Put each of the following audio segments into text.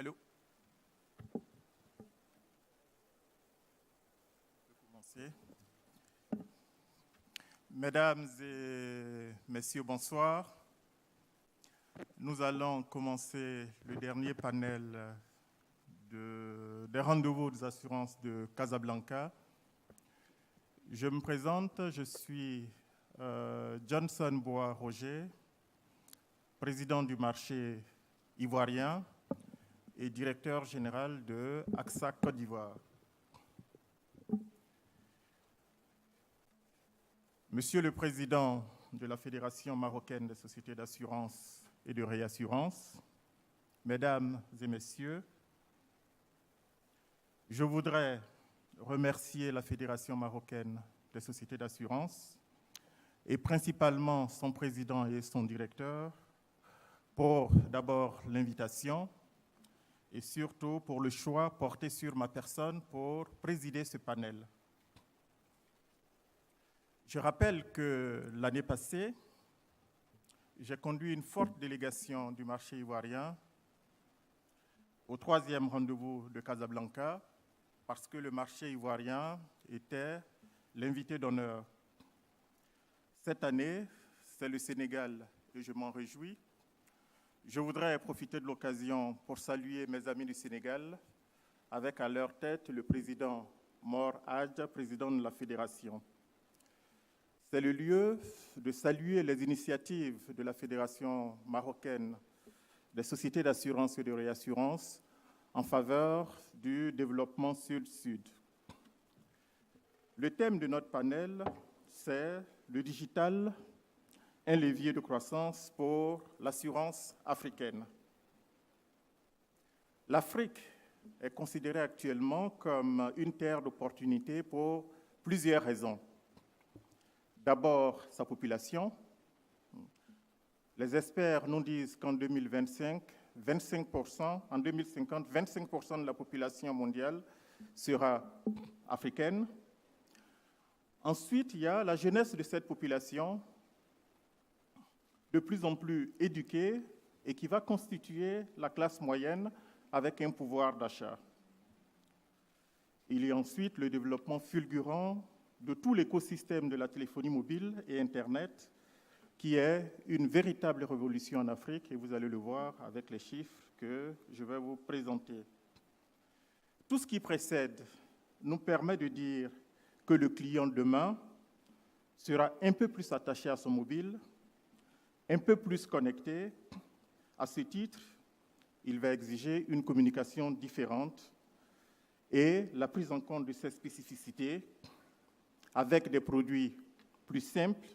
Allô? On peut commencer. Mesdames et messieurs, bonsoir. Nous allons commencer le dernier panel des rendez-vous des assurances de Casablanca. Je me présente, je suis Johnson Bois-Roger, président du marché ivoirien et directeur général de AXA Côte d'Ivoire. Monsieur le Président de la Fédération marocaine des sociétés d'assurance et de réassurance, Mesdames et Messieurs, je voudrais remercier la Fédération marocaine des sociétés d'assurance et principalement son président et son directeur pour d'abord l'invitation et surtout pour le choix porté sur ma personne pour présider ce panel. Je rappelle que l'année passée, j'ai conduit une forte délégation du marché ivoirien au 3e rendez-vous de Casablanca parce que le marché ivoirien était l'invité d'honneur. Cette année, c'est le Sénégal et je m'en réjouis. Je voudrais profiter de l'occasion pour saluer mes amis du Sénégal, avec à leur tête le président Mor Hadj, président de la Fédération. C'est le lieu de saluer les initiatives de la Fédération marocaine des sociétés d'assurance et de réassurance en faveur du développement sud-sud. Le thème de notre panel, c'est le digital, un levier de croissance pour l'assurance africaine. L'Afrique est considérée actuellement comme une terre d'opportunités pour plusieurs raisons. D'abord, sa population. Les experts nous disent qu'en 2025, 25%, en 2050, 25% de la population mondiale sera africaine. Ensuite, il y a la jeunesse de cette population, de plus en plus éduquée et qui va constituer la classe moyenne avec un pouvoir d'achat. Il y a ensuite le développement fulgurant de tout l'écosystème de la téléphonie mobile et Internet, qui est une véritable révolution en Afrique, et vous allez le voir avec les chiffres que je vais vous présenter. Tout ce qui précède nous permet de dire que le client demain sera un peu plus attaché à son mobile, un peu plus connecté. À ce titre, il va exiger une communication différente et la prise en compte de ces spécificités avec des produits plus simples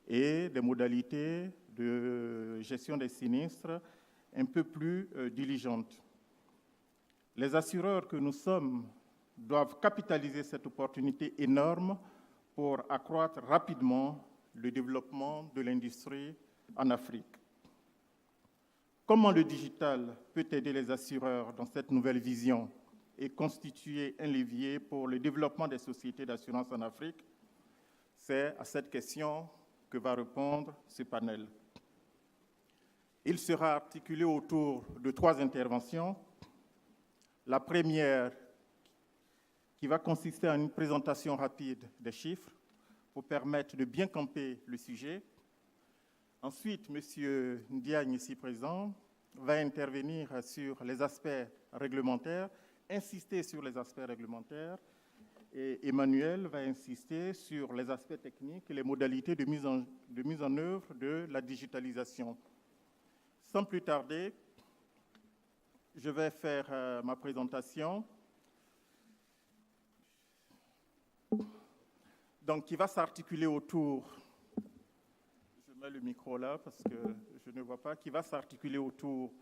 et des modalités de gestion des sinistres un peu plus diligentes. Les assureurs que nous sommes doivent capitaliser cette opportunité énorme pour accroître rapidement le développement de l'industrie en Afrique. Comment le digital peut aider les assureurs dans cette nouvelle vision et constituer un levier pour le développement des sociétés d'assurance en Afrique? C'est à cette question que va répondre ce panel. Il sera articulé autour de 3 interventions. La première, qui va consister en une présentation rapide des chiffres pour permettre de bien camper le sujet. Ensuite, M. Ndiagne, ici présent, va intervenir sur les aspects réglementaires, insister sur les aspects réglementaires, et Emmanuel va insister sur les aspects techniques et les modalités de mise en œuvre de la digitalisation. Sans plus tarder, je vais faire ma présentation. Donc, qui va s'articuler autour, je mets le micro là parce que je ne vois pas, qui va s'articuler autour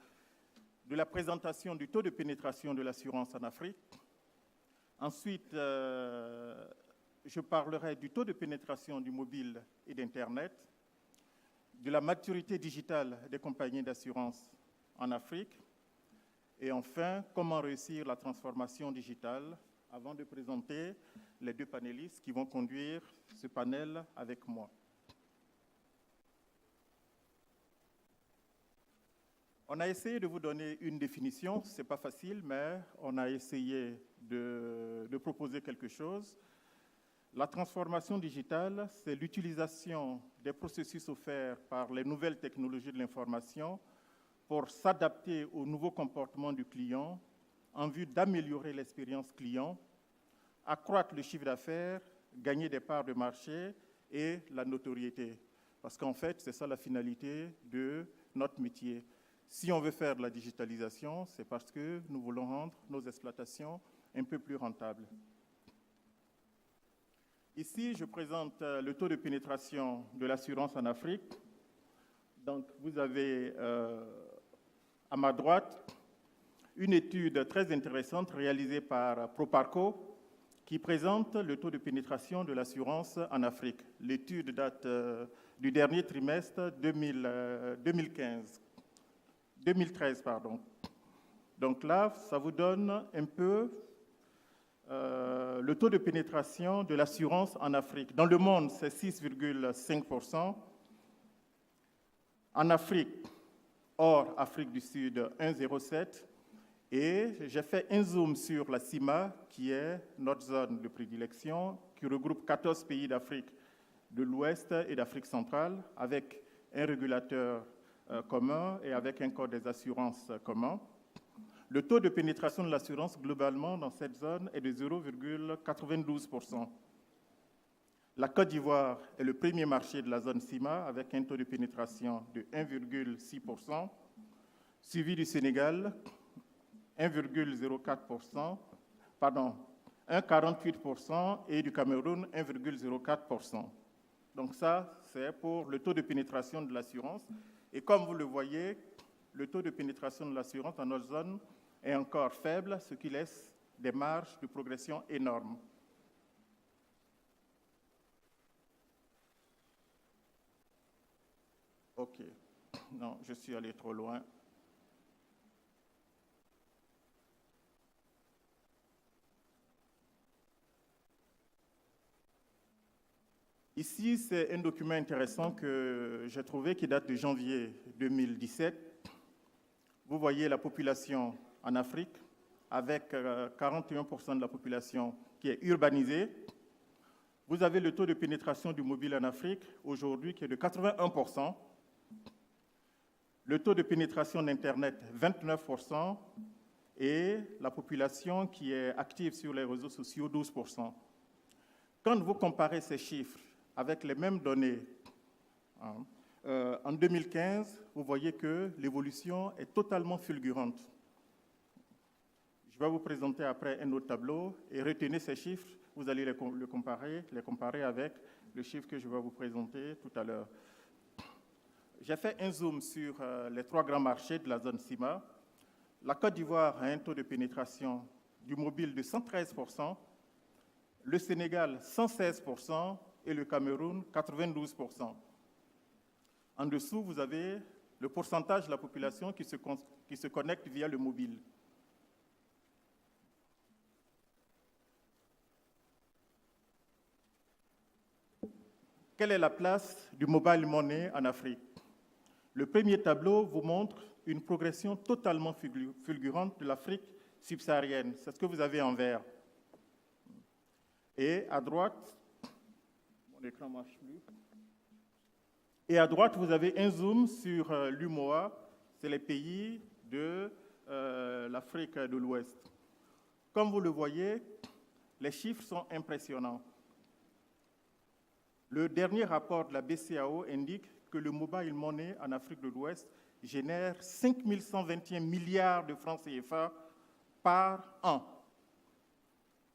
de la présentation du taux de pénétration de l'assurance en Afrique. Ensuite, je parlerai du taux de pénétration du mobile et d'Internet, de la maturité digitale des compagnies d'assurance en Afrique, et enfin, comment réussir la transformation digitale, avant de présenter les 2 panélistes qui vont conduire ce panel avec moi. On a essayé de vous donner une définition, ce n'est pas facile, mais on a essayé de proposer quelque chose. La transformation digitale, c'est l'utilisation des processus offerts par les nouvelles technologies de l'information pour s'adapter aux nouveaux comportements du client en vue d'améliorer l'expérience client, accroître le chiffre d'affaires, gagner des parts de marché et la notoriété. Parce qu'en fait, c'est ça la finalité de notre métier. Si on veut faire de la digitalisation, c'est parce que nous voulons rendre nos exploitations un peu plus rentables. Ici, je présente le taux de pénétration de l'assurance en Afrique. Donc, vous avez à ma droite une étude très intéressante réalisée par Proparco qui présente le taux de pénétration de l'assurance en Afrique. L'étude date du dernier trimestre 2013. Donc là, ça vous donne un peu le taux de pénétration de l'assurance en Afrique. Dans le monde, c'est 6,5%. En Afrique, hors Afrique du Sud, 1,07%. Et j'ai fait un zoom sur la CIMA, qui est notre zone de prédilection, qui regroupe 14 pays d'Afrique de l'Ouest et d'Afrique centrale, avec un régulateur commun et avec un code des assurances commun. Le taux de pénétration de l'assurance globalement dans cette zone est de 0,92%. La Côte d'Ivoire est le premier marché de la zone CIMA avec un taux de pénétration de 1,6%, suivi du Sénégal, 1,04%, pardon, 1,48% et du Cameroun, 1,04%. Donc ça, c'est pour le taux de pénétration de l'assurance. Et comme vous le voyez, le taux de pénétration de l'assurance dans notre zone est encore faible, ce qui laisse des marges de progression énormes. OK. Non, je suis allé trop loin. Ici, c'est un document intéressant que j'ai trouvé qui date de janvier 2017. Vous voyez la population en Afrique, avec 41% de la population qui est urbanisée. Vous avez le taux de pénétration du mobile en Afrique, aujourd'hui, qui est de 81%. Le taux de pénétration d'Internet, 29%. Et la population qui est active sur les réseaux sociaux, 12%. Quand vous comparez ces chiffres avec les mêmes données, en 2015, vous voyez que l'évolution est totalement fulgurante. Je vais vous présenter après un autre tableau et retenez ces chiffres. Vous allez les comparer avec le chiffre que je vais vous présenter tout à l'heure. J'ai fait un zoom sur les 3 grands marchés de la zone CIMA. La Côte d'Ivoire a un taux de pénétration du mobile de 113%, le Sénégal 116% et le Cameroun 92%. En dessous, vous avez le pourcentage de la population qui se connecte via le mobile. Quelle est la place du mobile money en Afrique? Le premier tableau vous montre une progression totalement fulgurante de l'Afrique subsaharienne. C'est ce que vous avez en vert. Et à droite, mon écran ne marche plus. Et à droite, vous avez un zoom sur l'UMOA, c'est les pays de l'Afrique de l'Ouest. Comme vous le voyez, les chiffres sont impressionnants. Le dernier rapport de la BCAO indique que le mobile money en Afrique de l'Ouest génère 5 121 milliards de francs CFA par an,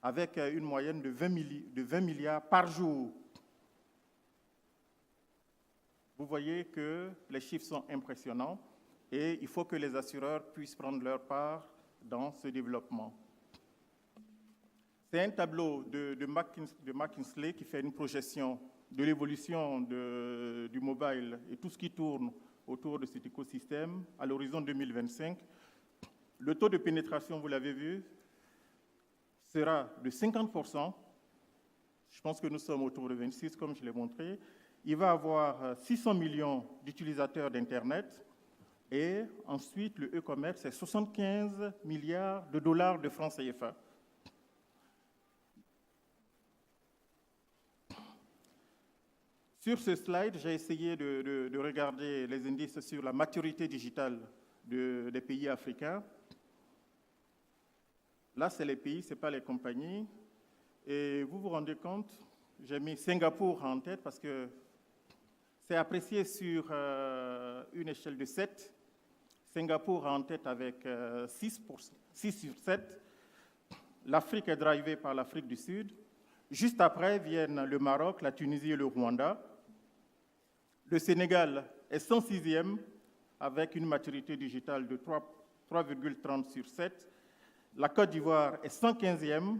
avec une moyenne de 20 milliards par jour. Vous voyez que les chiffres sont impressionnants et il faut que les assureurs puissent prendre leur part dans ce développement. C'est un tableau de McKinsey qui fait une projection de l'évolution du mobile et tout ce qui tourne autour de cet écosystème à l'horizon 2025. Le taux de pénétration, vous l'avez vu, sera de 50%. Je pense que nous sommes autour de 26, comme je l'ai montré. Il va avoir 600 millions d'utilisateurs d'Internet, Et ensuite, le e-commerce, c'est 75 milliards de dollars de francs CFA. Sur ce slide, j'ai essayé de regarder les indices sur la maturité digitale des pays africains. Là, c'est les pays, ce n'est pas les compagnies. Et vous vous rendez compte, j'ai mis Singapour en tête parce que c'est apprécié sur une échelle de 7. Singapour en tête avec 6 sur 7. L'Afrique est drivée par l'Afrique du Sud. Juste après viennent le Maroc, la Tunisie et le Rwanda. Le Sénégal est 106e avec une maturité digitale de 3,30 sur 7. La Côte d'Ivoire est 115e,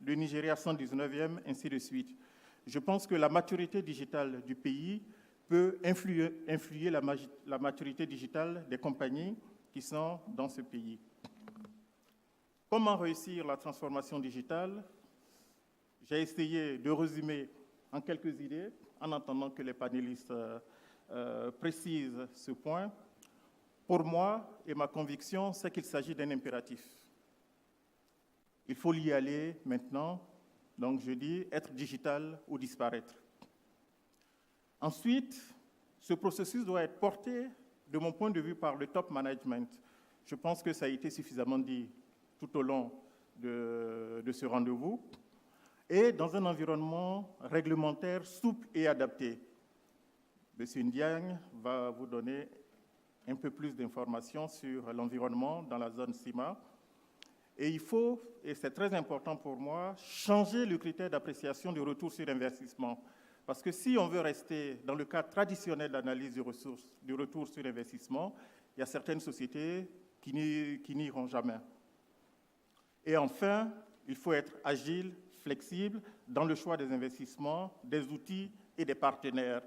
le Nigeria 119e, ainsi de suite. Je pense que la maturité digitale du pays peut influer la maturité digitale des compagnies qui sont dans ce pays. Comment réussir la transformation digitale? J'ai essayé de résumer en quelques idées, en attendant que les panélistes précisent ce point. Pour moi, et ma conviction, c'est qu'il s'agit d'un impératif. Il faut y aller maintenant. Donc, je dis être digital ou disparaître. Ensuite, ce processus doit être porté, de mon point de vue, par le top management. Je pense que ça a été suffisamment dit tout au long de ce rendez-vous. Et dans un environnement réglementaire souple et adapté. M. Ndiaye va vous donner un peu plus d'informations sur l'environnement dans la zone CIMA. Et il faut, et c'est très important pour moi, changer le critère d'appréciation du retour sur investissement. Parce que si on veut rester dans le cadre traditionnel d'analyse du retour sur investissement, il y a certaines sociétés qui n'iront jamais. Et enfin, il faut être agile, flexible dans le choix des investissements, des outils et des partenaires.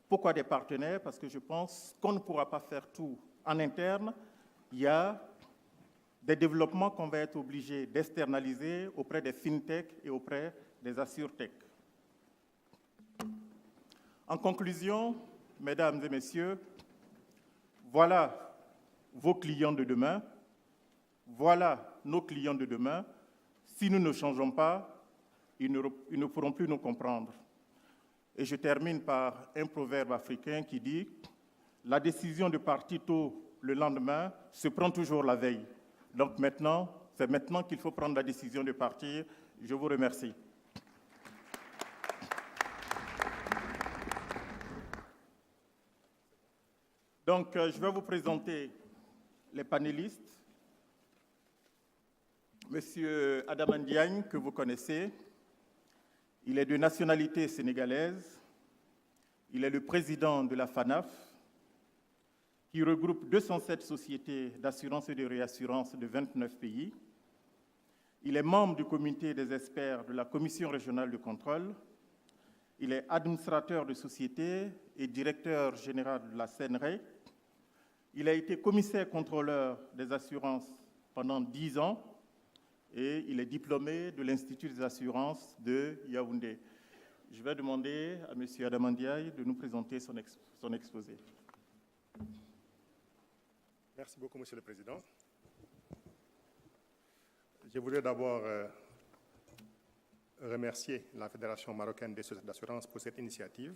Pourquoi des partenaires? Parce que je pense qu'on ne pourra pas faire tout en interne. Il y a des développements qu'on va être obligé d'externaliser auprès des fintech et auprès des assurtech. En conclusion, mesdames et messieurs, voilà vos clients de demain, voilà nos clients de demain. Si nous ne changeons pas, ils ne pourront plus nous comprendre. Et je termine par un proverbe africain qui dit « La décision de partir tôt le lendemain se prend toujours la veille ». Donc maintenant, c'est maintenant qu'il faut prendre la décision de partir. Je vous remercie. Donc, je vais vous présenter les panélistes. Monsieur Adama Ndiaye, que vous connaissez, il est de nationalité sénégalaise. Il est le président de la FANAF, qui regroupe 207 sociétés d'assurance et de réassurance de 29 pays. Il est membre du comité des experts de la Commission régionale de contrôle. Il est administrateur de société et directeur général de la CNRE. Il a été commissaire contrôleur des assurances pendant 10 ans et il est diplômé de l'Institut des assurances de Yaoundé. Je vais demander à M. Adama Ndiaye de nous présenter son exposé. Merci beaucoup, Monsieur le Président. Je voudrais d'abord remercier la Fédération marocaine des sociétés d'assurance pour cette initiative.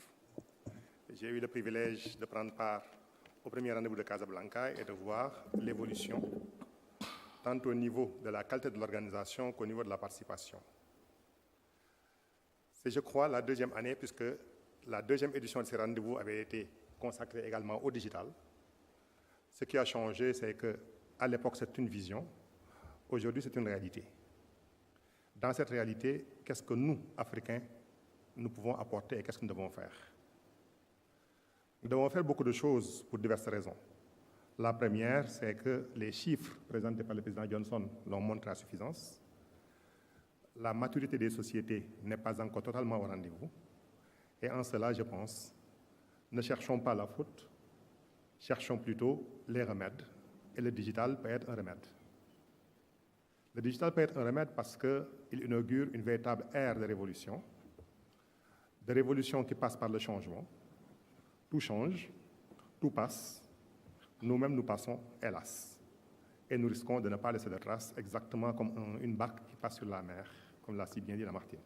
J'ai eu le privilège de prendre part au premier rendez-vous de Casablanca et de voir l'évolution, tant au niveau de la qualité de l'organisation qu'au niveau de la participation. C'est, je crois, la deuxième année, puisque la deuxième édition de ces rendez-vous avait été consacrée également au digital. Ce qui a changé, c'est qu'à l'époque, c'est une vision. Aujourd'hui, c'est une réalité. Dans cette réalité, qu'est-ce que nous, Africains, nous pouvons apporter et qu'est-ce que nous devons faire? Nous devons faire beaucoup de choses pour diverses raisons. La première, c'est que les chiffres présentés par le président Johnson l'ont montré à suffisance. La maturité des sociétés n'est pas encore totalement au rendez-vous. Et en cela, je pense, ne cherchons pas la faute, cherchons plutôt les remèdes. Et le digital peut être un remède. Le digital peut être un remède parce qu'il inaugure une véritable ère de révolution qui passe par le changement. Tout change, tout passe, nous-mêmes nous passons, hélas. Et nous risquons de ne pas laisser de traces, exactement comme une barque qui passe sur la mer, comme l'a si bien dit Lamartine.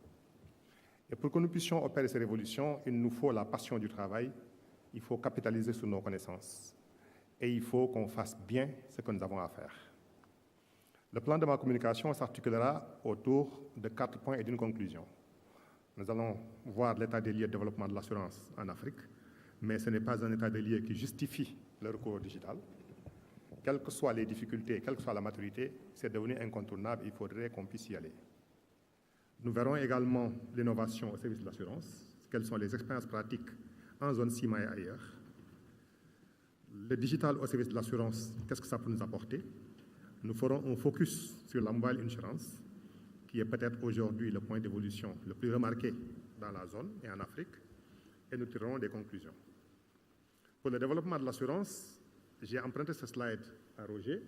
Et pour que nous puissions opérer ces révolutions, il nous faut la passion du travail, il faut capitaliser sur nos connaissances. Et il faut qu'on fasse bien ce que nous avons à faire. Le plan de ma communication s'articulera autour de 4 points et d'une conclusion. Nous allons voir l'état des lieux de développement de l'assurance en Afrique, mais ce n'est pas un état des lieux qui justifie le recours au digital. Quelles que soient les difficultés, quelle que soit la maturité, c'est devenu incontournable, il faudrait qu'on puisse y aller. Nous verrons également l'innovation au service de l'assurance, quelles sont les expériences pratiques en zone CIMA et ailleurs. Le digital au service de l'assurance, qu'est-ce que ça peut nous apporter? Nous ferons un focus sur la mobile insurance, qui est peut-être aujourd'hui le point d'évolution le plus remarqué dans la zone et en Afrique, et nous tirerons des conclusions. Pour le développement de l'assurance, j'ai emprunté ce slide à Roger.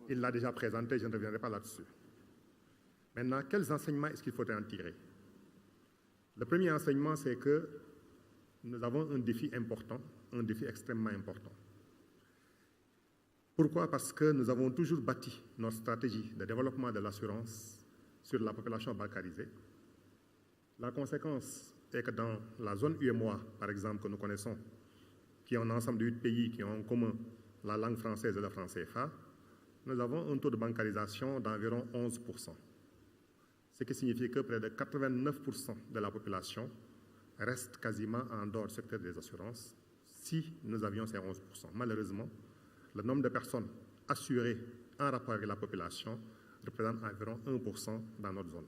Il l'a déjà présenté, je ne reviendrai pas là-dessus. Maintenant, quels enseignements est-ce qu'il faudrait en tirer? Le premier enseignement, c'est que nous avons un défi important, un défi extrêmement important. Pourquoi? Parce que nous avons toujours bâti notre stratégie de développement de l'assurance sur la population bancarisée. La conséquence est que dans la zone UEMOA, par exemple, que nous connaissons, qui est un ensemble de 8 pays qui ont en commun la langue française et le franc CFA, nous avons un taux de bancarisation d'environ 11%. Ce qui signifie que près de 89% de la population reste quasiment en dehors du secteur des assurances si nous avions ces 11%. Malheureusement, le nombre de personnes assurées en rapport avec la population représente environ 1% dans notre zone.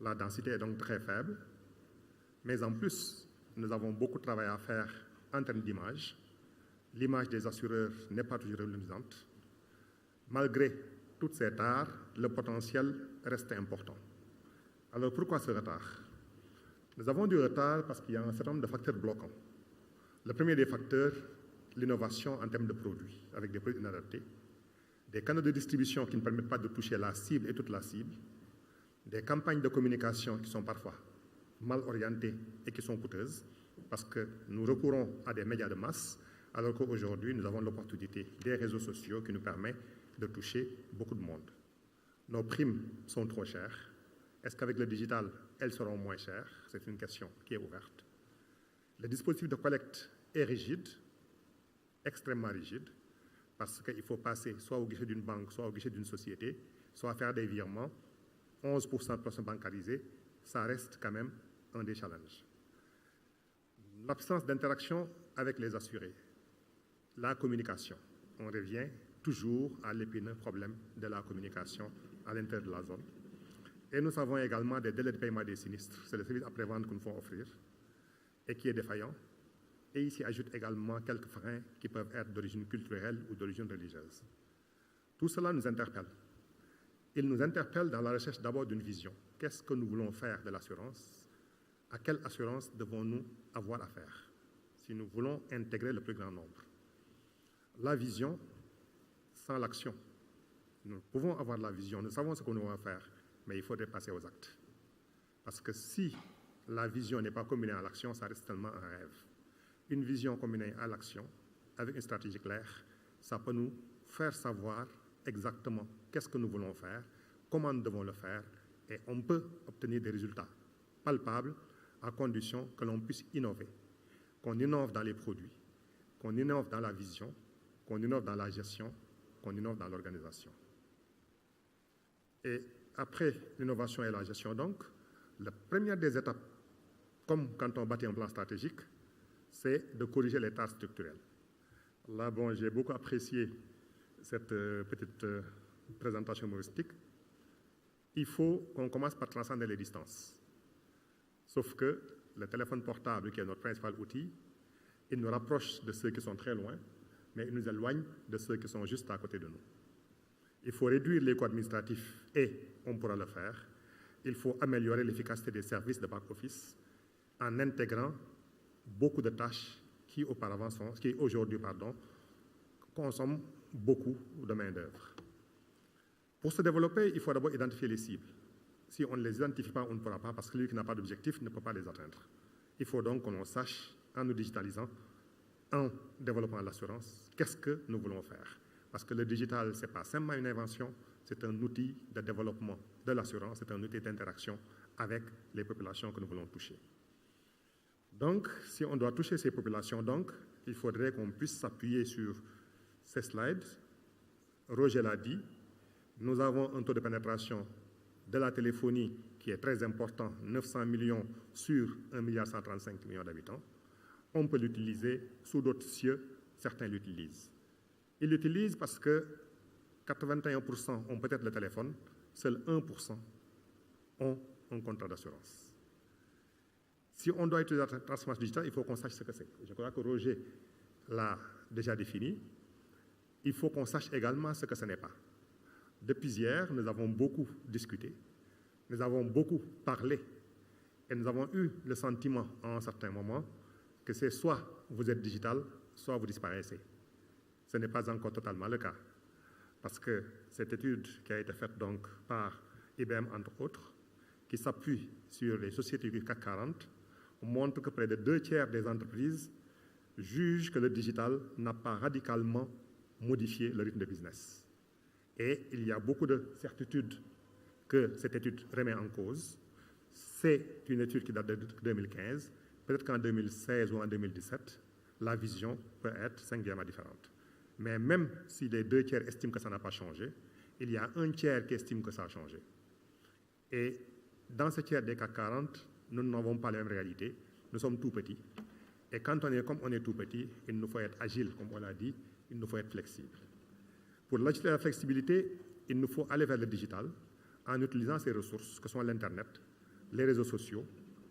La densité est donc très faible, mais en plus, nous avons beaucoup de travail à faire en termes d'image. L'image des assureurs n'est pas toujours reluisante. Malgré toutes ces tares, le potentiel reste important. Alors pourquoi ce retard? Nous avons du retard parce qu'il y a un certain nombre de facteurs bloquants. Le premier des facteurs, l'innovation en termes de produits, avec des produits inadaptés, des canaux de distribution qui ne permettent pas de toucher la cible et toute la cible, des campagnes de communication qui sont parfois mal orientées et qui sont coûteuses, parce que nous recourons à des médias de masse, alors qu'aujourd'hui, nous avons l'opportunité des réseaux sociaux qui nous permettent de toucher beaucoup de monde. Nos primes sont trop chères. Est-ce qu'avec le digital, elles seront moins chères? C'est une question qui est ouverte. Le dispositif de collecte est rigide, extrêmement rigide, parce qu'il faut passer soit au guichet d'une banque, soit au guichet d'une société, soit faire des virements. 11% de personnes bancarisées, ça reste quand même un des challenges. L'absence d'interaction avec les assurés, la communication. On revient toujours à l'épineux problème de la communication à l'intérieur de la zone. Et nous avons également des délais de paiement des sinistres. C'est le service après-vente que nous faut offrir et qui est défaillant. Et ici ajoute également quelques freins qui peuvent être d'origine culturelle ou d'origine religieuse. Tout cela nous interpelle. Il nous interpelle dans la recherche d'abord d'une vision. Qu'est-ce que nous voulons faire de l'assurance? À quelle assurance devons-nous avoir affaire si nous voulons intégrer le plus grand nombre? La vision sans l'action. Nous pouvons avoir la vision, nous savons ce que nous devons faire, mais il faudrait passer aux actes. Parce que si la vision n'est pas combinée à l'action, ça reste tellement un rêve. Une vision combinée à l'action, avec une stratégie claire, ça peut nous faire savoir exactement qu'est-ce que nous voulons faire, comment nous devons le faire, et on peut obtenir des résultats palpables à condition que l'on puisse innover, qu'on innove dans les produits, qu'on innove dans la vision, qu'on innove dans la gestion, qu'on innove dans l'organisation. Et après l'innovation et la gestion, donc, la première des étapes, comme quand on bâtit un plan stratégique, c'est de corriger les tâches structurelles. Là, bon, j'ai beaucoup apprécié cette petite présentation humoristique. Il faut qu'on commence par transcender les distances. Sauf que le téléphone portable, qui est notre principal outil, il nous rapproche de ceux qui sont très loin, mais il nous éloigne de ceux qui sont juste à côté de nous. Il faut réduire les coûts administratifs et on pourra le faire. Il faut améliorer l'efficacité des services de back-office en intégrant beaucoup de tâches qui aujourd'hui consomment beaucoup de main-d'œuvre. Pour se développer, il faut d'abord identifier les cibles. Si on ne les identifie pas, on ne pourra pas, parce que celui qui n'a pas d'objectif ne peut pas les atteindre. Il faut donc qu'on sache, en nous digitalisant, en développant l'assurance, qu'est-ce que nous voulons faire? Parce que le digital, ce n'est pas simplement une invention, c'est un outil de développement de l'assurance, c'est un outil d'interaction avec les populations que nous voulons toucher. Donc, si on doit toucher ces populations, donc, il faudrait qu'on puisse s'appuyer sur ces slides. Roger l'a dit, nous avons un taux de pénétration de la téléphonie qui est très important, 900 millions sur 1,135 milliard d'habitants. On peut l'utiliser sous d'autres cieux, certains l'utilisent. Ils l'utilisent parce que 81% ont peut-être le téléphone, seuls 1% ont un contrat d'assurance. Si on doit utiliser la transformation digitale, il faut qu'on sache ce que c'est. Je crois que Roger l'a déjà défini. Il faut qu'on sache également ce que ce n'est pas. Depuis hier, nous avons beaucoup discuté, nous avons beaucoup parlé et nous avons eu le sentiment à un certain moment que c'est soit vous êtes digital, soit vous disparaissez. Ce n'est pas encore totalement le cas parce que cette étude qui a été faite donc par IBM entre autres, qui s'appuie sur les sociétés du CAC 40, montre que près de 2/3 des entreprises jugent que le digital n'a pas radicalement modifié le rythme de business. Et il y a beaucoup de certitudes que cette étude remet en cause. C'est une étude qui date de 2015. Peut-être qu'en 2016 ou en 2017, la vision peut être singulièrement différente. Mais même si les 2/3 estiment que ça n'a pas changé, il y a 1/3 qui estime que ça a changé. Et dans ce tiers des CAC 40, nous n'avons pas la même réalité. Nous sommes tout petits. Et quand comme on est tout petit, il nous faut être agile, comme on l'a dit, il nous faut être flexible. Pour l'agilité et la flexibilité, il nous faut aller vers le digital en utilisant ces ressources que sont l'Internet, les réseaux sociaux,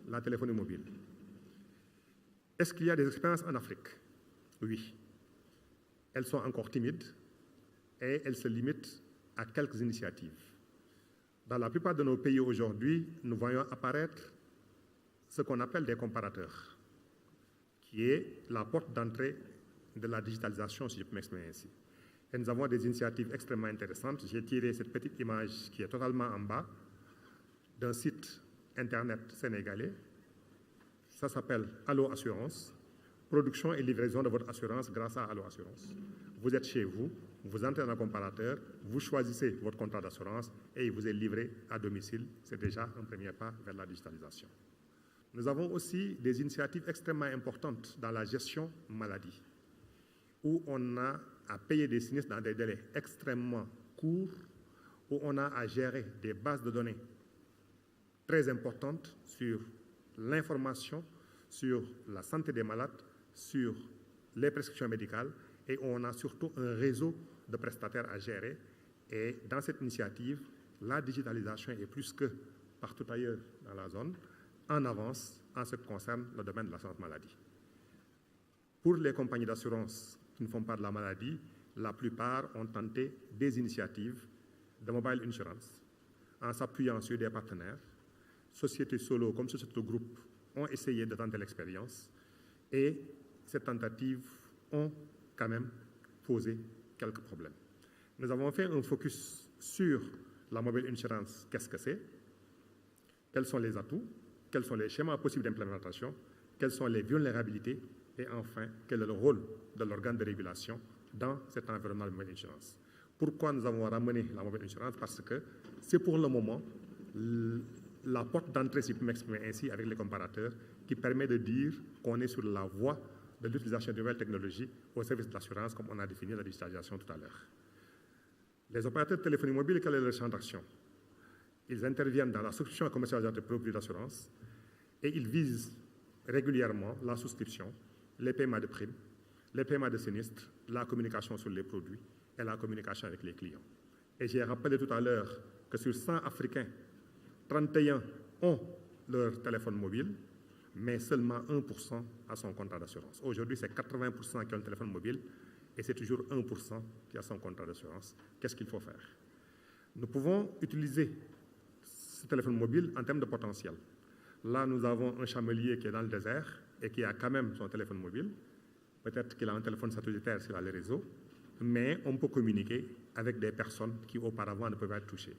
la téléphonie mobile. Est-ce qu'il y a des expériences en Afrique? Oui. Elles sont encore timides et elles se limitent à quelques initiatives. Dans la plupart de nos pays aujourd'hui, nous voyons apparaître ce qu'on appelle des comparateurs, qui est la porte d'entrée de la digitalisation, si je peux m'exprimer ainsi. Et nous avons des initiatives extrêmement intéressantes. J'ai tiré cette petite image qui est totalement en bas d'un site Internet sénégalais. Ça s'appelle Allo Assurance, production et livraison de votre assurance grâce à Allo Assurance. Vous êtes chez vous, vous entrez dans un comparateur, vous choisissez votre contrat d'assurance et il vous est livré à domicile. C'est déjà un premier pas vers la digitalisation. Nous avons aussi des initiatives extrêmement importantes dans la gestion maladie, où on a à payer des sinistres dans des délais extrêmement courts, où on a à gérer des bases de données très importantes sur l'information, sur la santé des malades, sur les prescriptions médicales, et on a surtout un réseau de prestataires à gérer. Et dans cette initiative, la digitalisation est plus que partout ailleurs dans la zone, en avance en ce qui concerne le domaine de l'assurance maladie. Pour les compagnies d'assurance qui ne font pas de la maladie, la plupart ont tenté des initiatives de mobile insurance en s'appuyant sur des partenaires. Sociétés solo comme Société Groupe ont essayé de tenter l'expérience et ces tentatives ont quand même posé quelques problèmes. Nous avons fait un focus sur la mobile insurance, qu'est-ce que c'est, quels sont les atouts, quels sont les schémas possibles d'implémentation, quelles sont les vulnérabilités et enfin, quel est le rôle de l'organe de régulation dans cet environnement de mobile insurance. Pourquoi nous avons ramené la mobile insurance? Parce que c'est pour le moment la porte d'entrée, si je peux m'exprimer ainsi, avec les comparateurs, qui permet de dire qu'on est sur la voie de l'utilisation de nouvelles technologies au service de l'assurance, comme on a défini la digitalisation tout à l'heure. Les opérateurs de téléphonie mobile, quel est leur champ d'action? Ils interviennent dans la souscription et commercialisation de produits d'assurance et ils visent régulièrement la souscription, les paiements de primes, les paiements de sinistres, la communication sur les produits et la communication avec les clients. Et j'ai rappelé tout à l'heure que sur 100 Africains, 31 ont leur téléphone mobile, mais seulement 1% a son contrat d'assurance. Aujourd'hui, c'est 80% qui ont un téléphone mobile et c'est toujours 1% qui a son contrat d'assurance. Qu'est-ce qu'il faut faire? Nous pouvons utiliser ce téléphone mobile en termes de potentiel. Là, nous avons un chamelier qui est dans le désert et qui a quand même son téléphone mobile. Peut-être qu'il a un téléphone satellitaire s'il a les réseaux, mais on peut communiquer avec des personnes qui auparavant ne peuvent pas être touchées.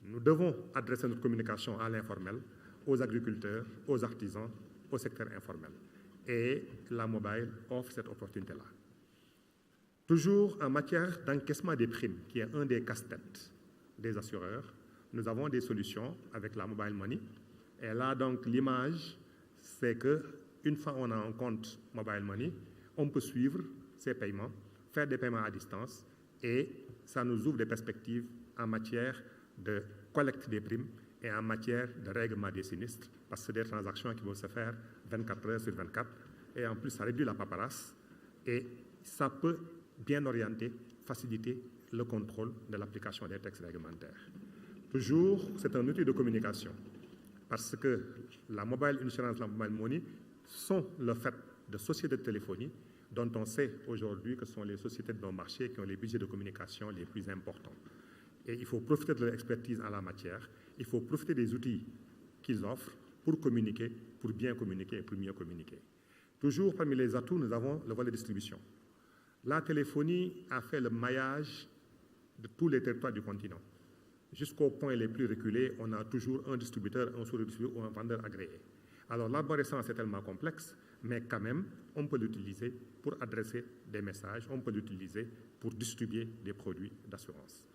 Nous devons adresser notre communication à l'informel, aux agriculteurs, aux artisans, au secteur informel. et la mobile offre cette opportunité-là. Toujours en matière d'encaissement des primes, qui est un des casse-têtes des assureurs, nous avons des solutions avec la mobile money. Et là, donc, l'image, c'est qu'une fois on a un compte mobile money, on peut suivre ces paiements, faire des paiements à distance, et ça nous ouvre des perspectives en matière de collecte des primes et en matière de règlement des sinistres, parce que c'est des transactions qui vont se faire 24 heures sur 24, et en plus, ça réduit la paperasse, et ça peut bien orienter, faciliter le contrôle de l'application des textes réglementaires. Toujours, c'est un outil de communication, parce que la mobile insurance, la mobile money sont le fait de sociétés de téléphonie dont on sait aujourd'hui que ce sont les sociétés de bon marché qui ont les budgets de communication les plus importants. Et il faut profiter de leur expertise en la matière, il faut profiter des outils qu'ils offrent pour communiquer, pour bien communiquer et pour mieux communiquer. Toujours parmi les atouts, nous avons le volet distribution. La téléphonie a fait le maillage de tous les territoires du continent. Jusqu'aux points les plus reculés, on a toujours un distributeur, un sous-distributeur ou un vendeur agréé. Alors l'arborescence est tellement complexe, mais quand même, on peut l'utiliser pour adresser des messages, on peut l'utiliser pour distribuer des produits d'assurance.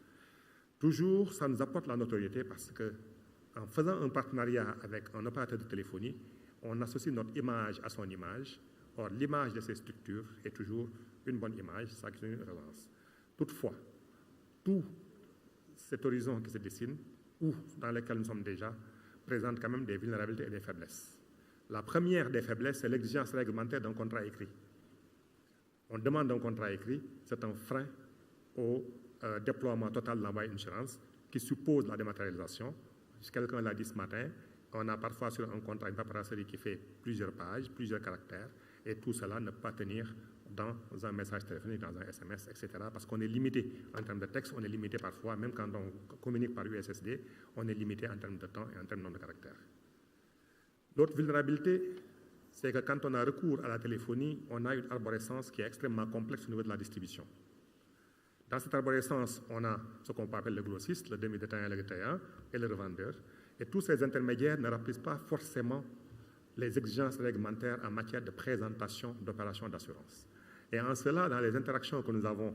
Toujours, ça nous apporte la notoriété parce qu'en faisant un partenariat avec un opérateur de téléphonie, on associe notre image à son image. Or, l'image de ces structures est toujours une bonne image, ça crée une relance. Toutefois, tout cet horizon qui se dessine, ou dans lequel nous sommes déjà, présente quand même des vulnérabilités et des faiblesses. La première des faiblesses, c'est l'exigence réglementaire d'un contrat écrit. On demande un contrat écrit, c'est un frein au déploiement total de la mobile insurance qui suppose la dématérialisation. Quelqu'un l'a dit ce matin, on a parfois sur un contrat une paperasserie qui fait plusieurs pages, plusieurs caractères, et tout cela ne peut pas tenir dans un message téléphonique, dans un SMS, etc. Parce qu'on est limité en termes de texte, on est limité parfois, même quand on communique par USSD, on est limité en termes de temps et en termes de nombre de caractères. L'autre vulnérabilité, c'est que quand on a recours à la téléphonie, on a une arborescence qui est extrêmement complexe au niveau de la distribution. Dans cette arborescence, on a ce qu'on peut appeler le grossiste, le demi-détaillant, le détaillant et le revendeur. Et tous ces intermédiaires ne remplissent pas forcément les exigences réglementaires en matière de présentation d'opérations d'assurance. Et en cela, dans les interactions que nous avons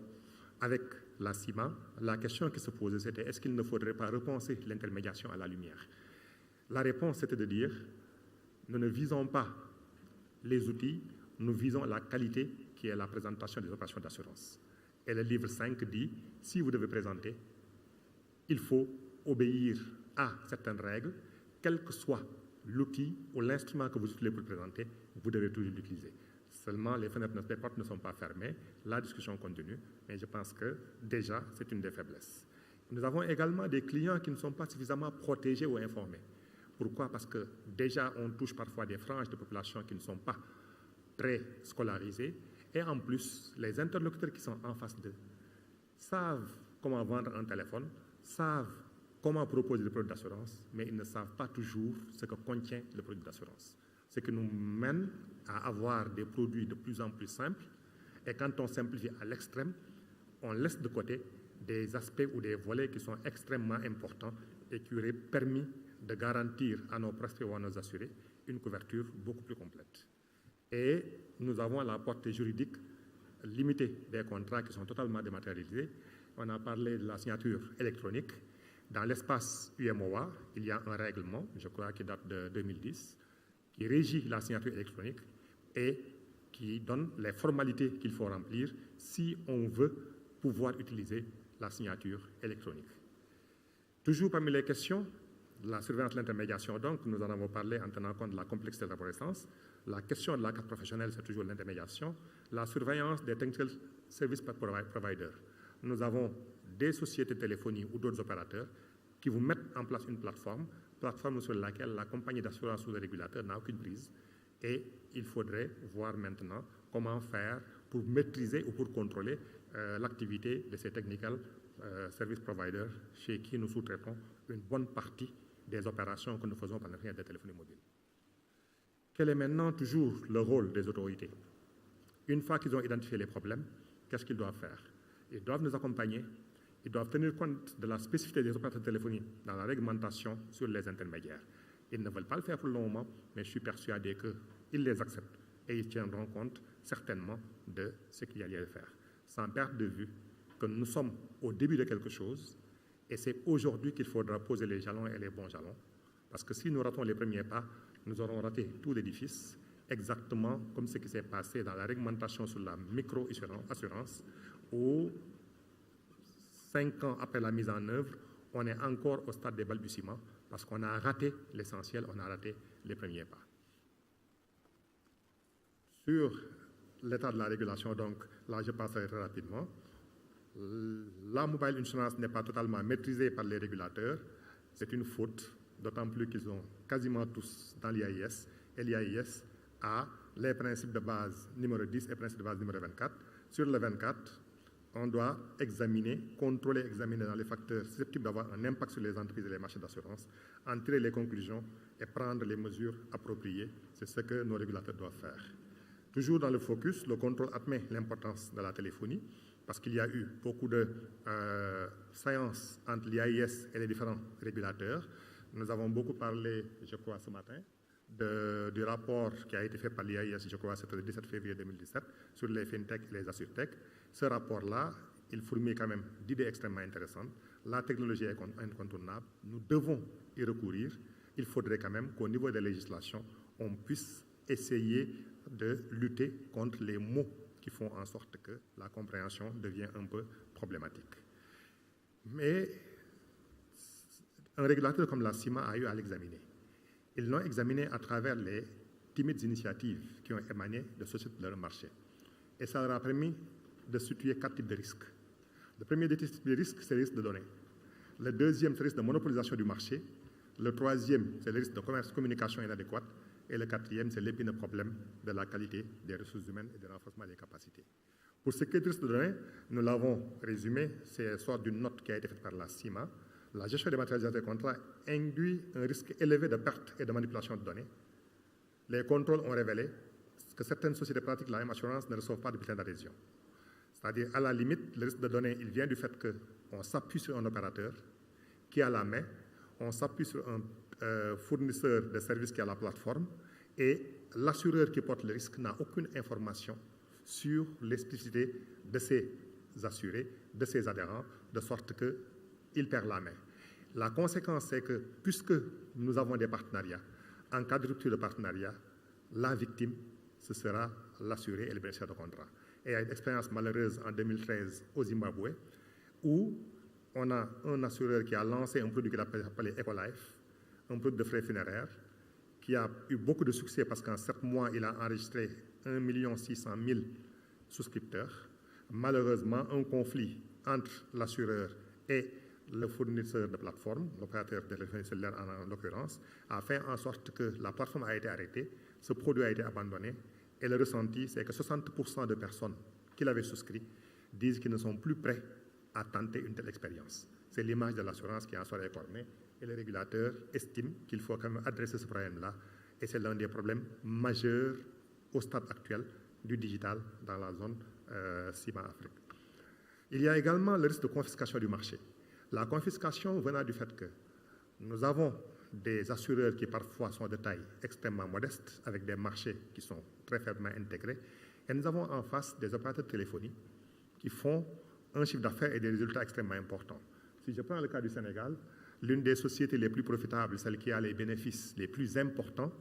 avec la CIMA, la question qui se posait, c'était est-ce qu'il ne faudrait pas repenser l'intermédiation à la lumière? La réponse, c'était de dire nous ne visons pas les outils, nous visons la qualité qui est la présentation des opérations d'assurance. Et le livre 5 dit, si vous devez présenter, il faut obéir à certaines règles, quel que soit l'outil ou l'instrument que vous utilisez pour présenter, vous devez toujours l'utiliser. Seulement, les fenêtres, les portes ne sont pas fermées, la discussion continue, mais je pense que déjà, c'est une des faiblesses. Nous avons également des clients qui ne sont pas suffisamment protégés ou informés. Pourquoi? Parce que déjà, on touche parfois des franges de population qui ne sont pas très scolarisées, et en plus, les interlocuteurs qui sont en face d'eux savent comment vendre un téléphone, savent comment proposer des produits d'assurance, mais ils ne savent pas toujours ce que contient le produit d'assurance. Ce qui nous mène à avoir des produits de plus en plus simples, et quand on simplifie à l'extrême, on laisse de côté des aspects ou des volets qui sont extrêmement importants et qui auraient permis de garantir à nos prospects ou à nos assurés une couverture beaucoup plus complète. Et nous avons la portée juridique limitée des contrats qui sont totalement dématérialisés. On a parlé de la signature électronique. Dans l'espace UMOA, il y a un règlement, je crois, qui date de 2010, qui régit la signature électronique et qui donne les formalités qu'il faut remplir si on veut pouvoir utiliser la signature électronique. Toujours parmi les questions, la surveillance de l'intermédiation, donc, nous en avons parlé en tenant compte de la complexité de l'arborescence. La question de la carte professionnelle, c'est toujours l'intermédiation. La surveillance des technical service providers. Nous avons des sociétés de téléphonie ou d'autres opérateurs qui vous mettent en place une plateforme sur laquelle la compagnie d'assurance ou le régulateur n'a aucune prise. Et il faudrait voir maintenant comment faire pour maîtriser ou pour contrôler l'activité de ces technical service providers chez qui nous sous-traitons une bonne partie des opérations que nous faisons par l'intermédiaire des téléphonie mobiles. Quel est maintenant toujours le rôle des autorités? Une fois qu'ils ont identifié les problèmes, qu'est-ce qu'ils doivent faire? Ils doivent nous accompagner, ils doivent tenir compte de la spécificité des opérateurs de téléphonie dans la réglementation sur les intermédiaires. Ils ne veulent pas le faire pour le moment, mais je suis persuadé qu'ils les acceptent et ils tiendront compte certainement de ce qu'il y a lieu de faire, sans perdre de vue que nous sommes au début de quelque chose et c'est aujourd'hui qu'il faudra poser les jalons et les bons jalons, parce que si nous ratons les premiers pas, nous aurons raté tout l'édifice, exactement comme ce qui s'est passé dans la réglementation sur la micro-assurance, où 5 ans après la mise en œuvre, on est encore au stade des balbutiements parce qu'on a raté l'essentiel, on a raté les premiers pas. Sur l'état de la régulation, donc là je passerai très rapidement. La mobile insurance n'est pas totalement maîtrisée par les régulateurs, c'est une faute, d'autant plus qu'ils ont quasiment tous dans l'IAIS, et l'IAIS a les principes de base numéro 10 et principes de base numéro 24. Sur le 24, on doit examiner, contrôler, examiner dans les facteurs susceptibles d'avoir un impact sur les entreprises et les marchés d'assurance, en tirer les conclusions et prendre les mesures appropriées. C'est ce que nos régulateurs doivent faire. Toujours dans le focus, le contrôle admet l'importance de la téléphonie, parce qu'il y a eu beaucoup de séances entre l'IAIS et les différents régulateurs. Nous avons beaucoup parlé, je crois, ce matin, du rapport qui a été fait par l'IAIS, je crois, c'était le 17 février 2017, sur les fintech et les assurtech. Ce rapport-là, il fournit quand même d'idées extrêmement intéressantes. La technologie est incontournable. Nous devons y recourir. Il faudrait quand même qu'au niveau des législations, on puisse essayer de lutter contre les mots qui font en sorte que la compréhension devient un peu problématique. Mais un régulateur comme la CIMA a eu à l'examiner. Ils l'ont examiné à travers les timides initiatives qui ont émané de sociétés de leur marché. Et ça leur a permis de situer 4 types de risques. Le premier type de risque, c'est le risque de données. Le deuxième, c'est le risque de monopolisation du marché. Le troisième, c'est le risque de communication inadéquate. Et le quatrième, c'est l'épineux problème de la qualité des ressources humaines et du renforcement des capacités. Pour ce qui est du risque de données, nous l'avons résumé, c'est sorte d'une note qui a été faite par la CIMA. La gestion des matérialisations des contrats induit un risque élevé de perte et de manipulation de données. Les contrôles ont révélé que certaines sociétés pratiquent la même assurance ne reçoivent pas de bulletin d'adhésion. C'est-à-dire, à la limite, le risque de données, il vient du fait qu'on s'appuie sur un opérateur qui a la main, on s'appuie sur un fournisseur de services qui a la plateforme, et l'assureur qui porte le risque n'a aucune information sur l'explicité de ses assurés, de ses adhérents, de sorte qu'il perd la main. La conséquence, c'est que, puisque nous avons des partenariats, en cas de rupture de partenariat, la victime, ce sera l'assuré et le bénéficiaire de contrat. Et il y a une expérience malheureuse en 2013 au Zimbabwe, où on a un assureur qui a lancé un produit qu'il appelait Ecolife, un produit de frais funéraires, qui a eu beaucoup de succès parce qu'en 7 mois, il a enregistré 1 600 000 souscripteurs. Malheureusement, un conflit entre l'assureur et le fournisseur de plateforme, l'opérateur de téléphonie cellulaire en l'occurrence, a fait en sorte que la plateforme a été arrêtée, ce produit a été abandonné, et le ressenti, c'est que 60% de personnes qui l'avaient souscrit disent qu'ils ne sont plus prêts à tenter une telle expérience. C'est l'image de l'assurance qui en soit réformée, et les régulateurs estiment qu'il faut quand même adresser ce problème-là, et c'est l'un des problèmes majeurs au stade actuel du digital dans la zone CIMA Afrique. Il y a également le risque de confiscation du marché. La confiscation venant du fait que nous avons des assureurs qui parfois sont de taille extrêmement modeste, avec des marchés qui sont très faiblement intégrés, et nous avons en face des opérateurs de téléphonie qui font un chiffre d'affaires et des résultats extrêmement importants. Si je prends le cas du Sénégal, l'une des sociétés les plus profitables, celle qui a les bénéfices les plus importants,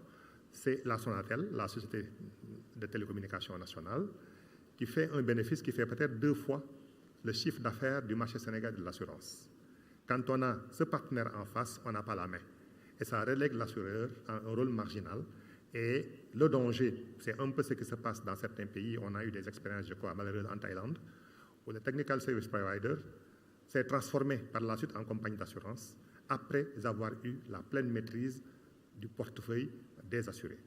c'est la Sonatel, la société de télécommunications nationale, qui fait un bénéfice qui fait peut-être 2 fois le chiffre d'affaires du marché sénégalais de l'assurance. Quand on a ce partenaire en face, on n'a pas la main. Et ça relègue l'assureur à un rôle marginal. Et le danger, c'est un peu ce qui se passe dans certains pays. On a eu des expériences, je crois, malheureuses en Thaïlande, où le Technical Service Provider s'est transformé par la suite en compagnie d'assurance après avoir eu la pleine maîtrise du portefeuille des assurés,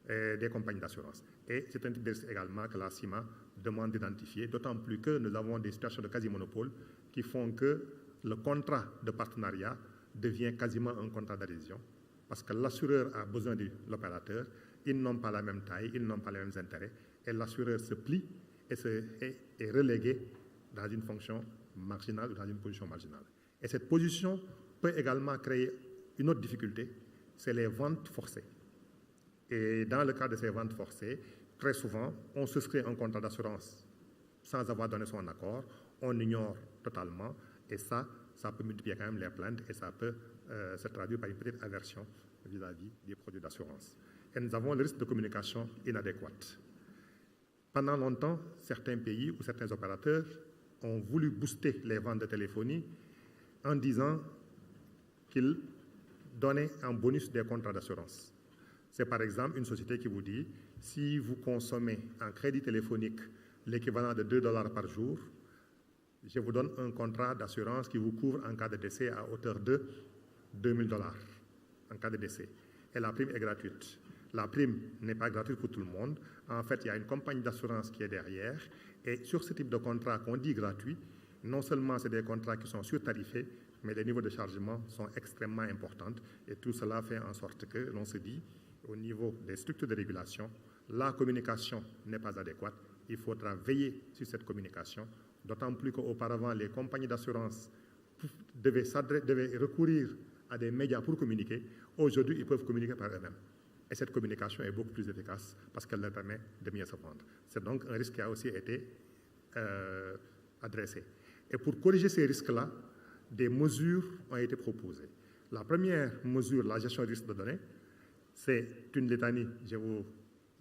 et des compagnies d'assurance. Et c'est un type de risque également que la CIMA demande d'identifier, d'autant plus que nous avons des situations de quasi-monopole qui font que le contrat de partenariat devient quasiment un contrat d'adhésion, parce que l'assureur a besoin de l'opérateur, ils n'ont pas la même taille, ils n'ont pas les mêmes intérêts, et l'assureur se plie et est relégué dans une fonction marginale ou dans une position marginale. Et cette position peut également créer une autre difficulté, c'est les ventes forcées. Et dans le cas de ces ventes forcées, très souvent, on souscrit un contrat d'assurance sans avoir donné son accord, on ignore totalement, et ça peut multiplier quand même les plaintes, et ça peut se traduire par une petite aversion vis-à-vis des produits d'assurance. Et nous avons le risque de communication inadéquate. Pendant longtemps, certains pays ou certains opérateurs ont voulu booster les ventes de téléphonie en disant qu'ils donnaient en bonus des contrats d'assurance. C'est par exemple une société qui vous dit, si vous consommez en crédit téléphonique l'équivalent de $2 par jour, je vous donne un contrat d'assurance qui vous couvre en cas de décès à hauteur de $2000 en cas de décès. Et la prime est gratuite. La prime n'est pas gratuite pour tout le monde. En fait, il y a une compagnie d'assurance qui est derrière. Et sur ce type de contrat qu'on dit gratuit, non seulement c'est des contrats qui sont surtarifés, mais les niveaux de chargement sont extrêmement importants. Et tout cela fait en sorte que l'on se dit, au niveau des structures de régulation, la communication n'est pas adéquate. Il faudra veiller sur cette communication, d'autant plus qu'auparavant, les compagnies d'assurance devaient recourir à des médias pour communiquer. Aujourd'hui, ils peuvent communiquer par eux-mêmes. Et cette communication est beaucoup plus efficace parce qu'elle leur permet de mieux se vendre. C'est donc un risque qui a aussi été adressé. Et pour corriger ces risques-là, des mesures ont été proposées. La première mesure, la gestion des risques de données, c'est une litanie, je vous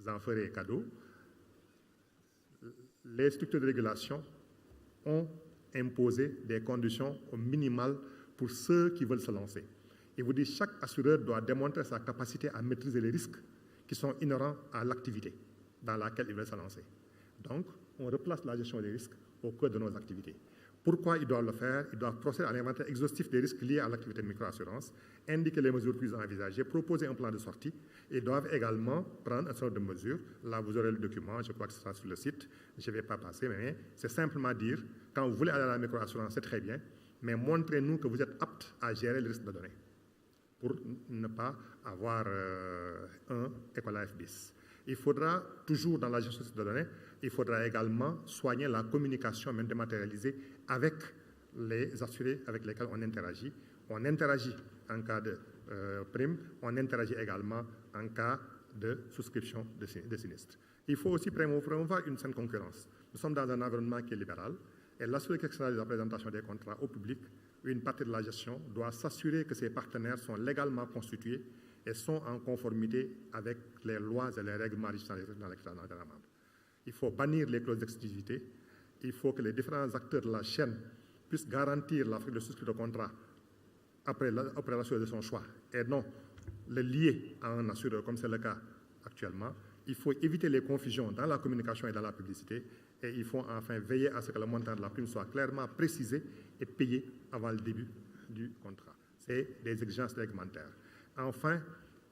en ferai cadeau. Les structures de régulation ont imposé des conditions au minimal pour ceux qui veulent se lancer. Il vous dit que chaque assureur doit démontrer sa capacité à maîtriser les risques qui sont inhérents à l'activité dans laquelle il veut se lancer. Donc, on replace la gestion des risques au cœur de nos activités. Pourquoi ils doivent le faire? Ils doivent procéder à l'inventaire exhaustif des risques liés à l'activité de microassurance, indiquer les mesures prises à envisager, proposer un plan de sortie. Ils doivent également prendre un certain nombre de mesures. Là, vous aurez le document, je crois que ce sera sur le site. Je ne vais pas passer, mais c'est simplement dire, quand vous voulez aller à la microassurance, c'est très bien, mais montrez-nous que vous êtes apte à gérer le risque de données pour ne pas avoir un Equalife bis. Il faudra, toujours dans la gestion de données, il faudra également soigner la communication même dématérialisée avec les assurés avec lesquels on interagit. On interagit en cas de prime, on interagit également en cas de souscription de sinistre. Il faut aussi promouvoir une saine concurrence. Nous sommes dans un environnement qui est libéral et l'assuré qui externalise la présentation des contrats au public, une partie de la gestion doit s'assurer que ses partenaires sont légalement constitués et sont en conformité avec les lois et les règlements régissant dans l'État membre. Il faut bannir les clauses d'exclusivité. Il faut que les différents acteurs de la chaîne puissent garantir la de souscription de contrat après l'assureur de son choix et non le lier à un assureur comme c'est le cas actuellement. Il faut éviter les confusions dans la communication et dans la publicité et il faut enfin veiller à ce que le montant de la prime soit clairement précisé et payé avant le début du contrat. C'est des exigences réglementaires. Enfin,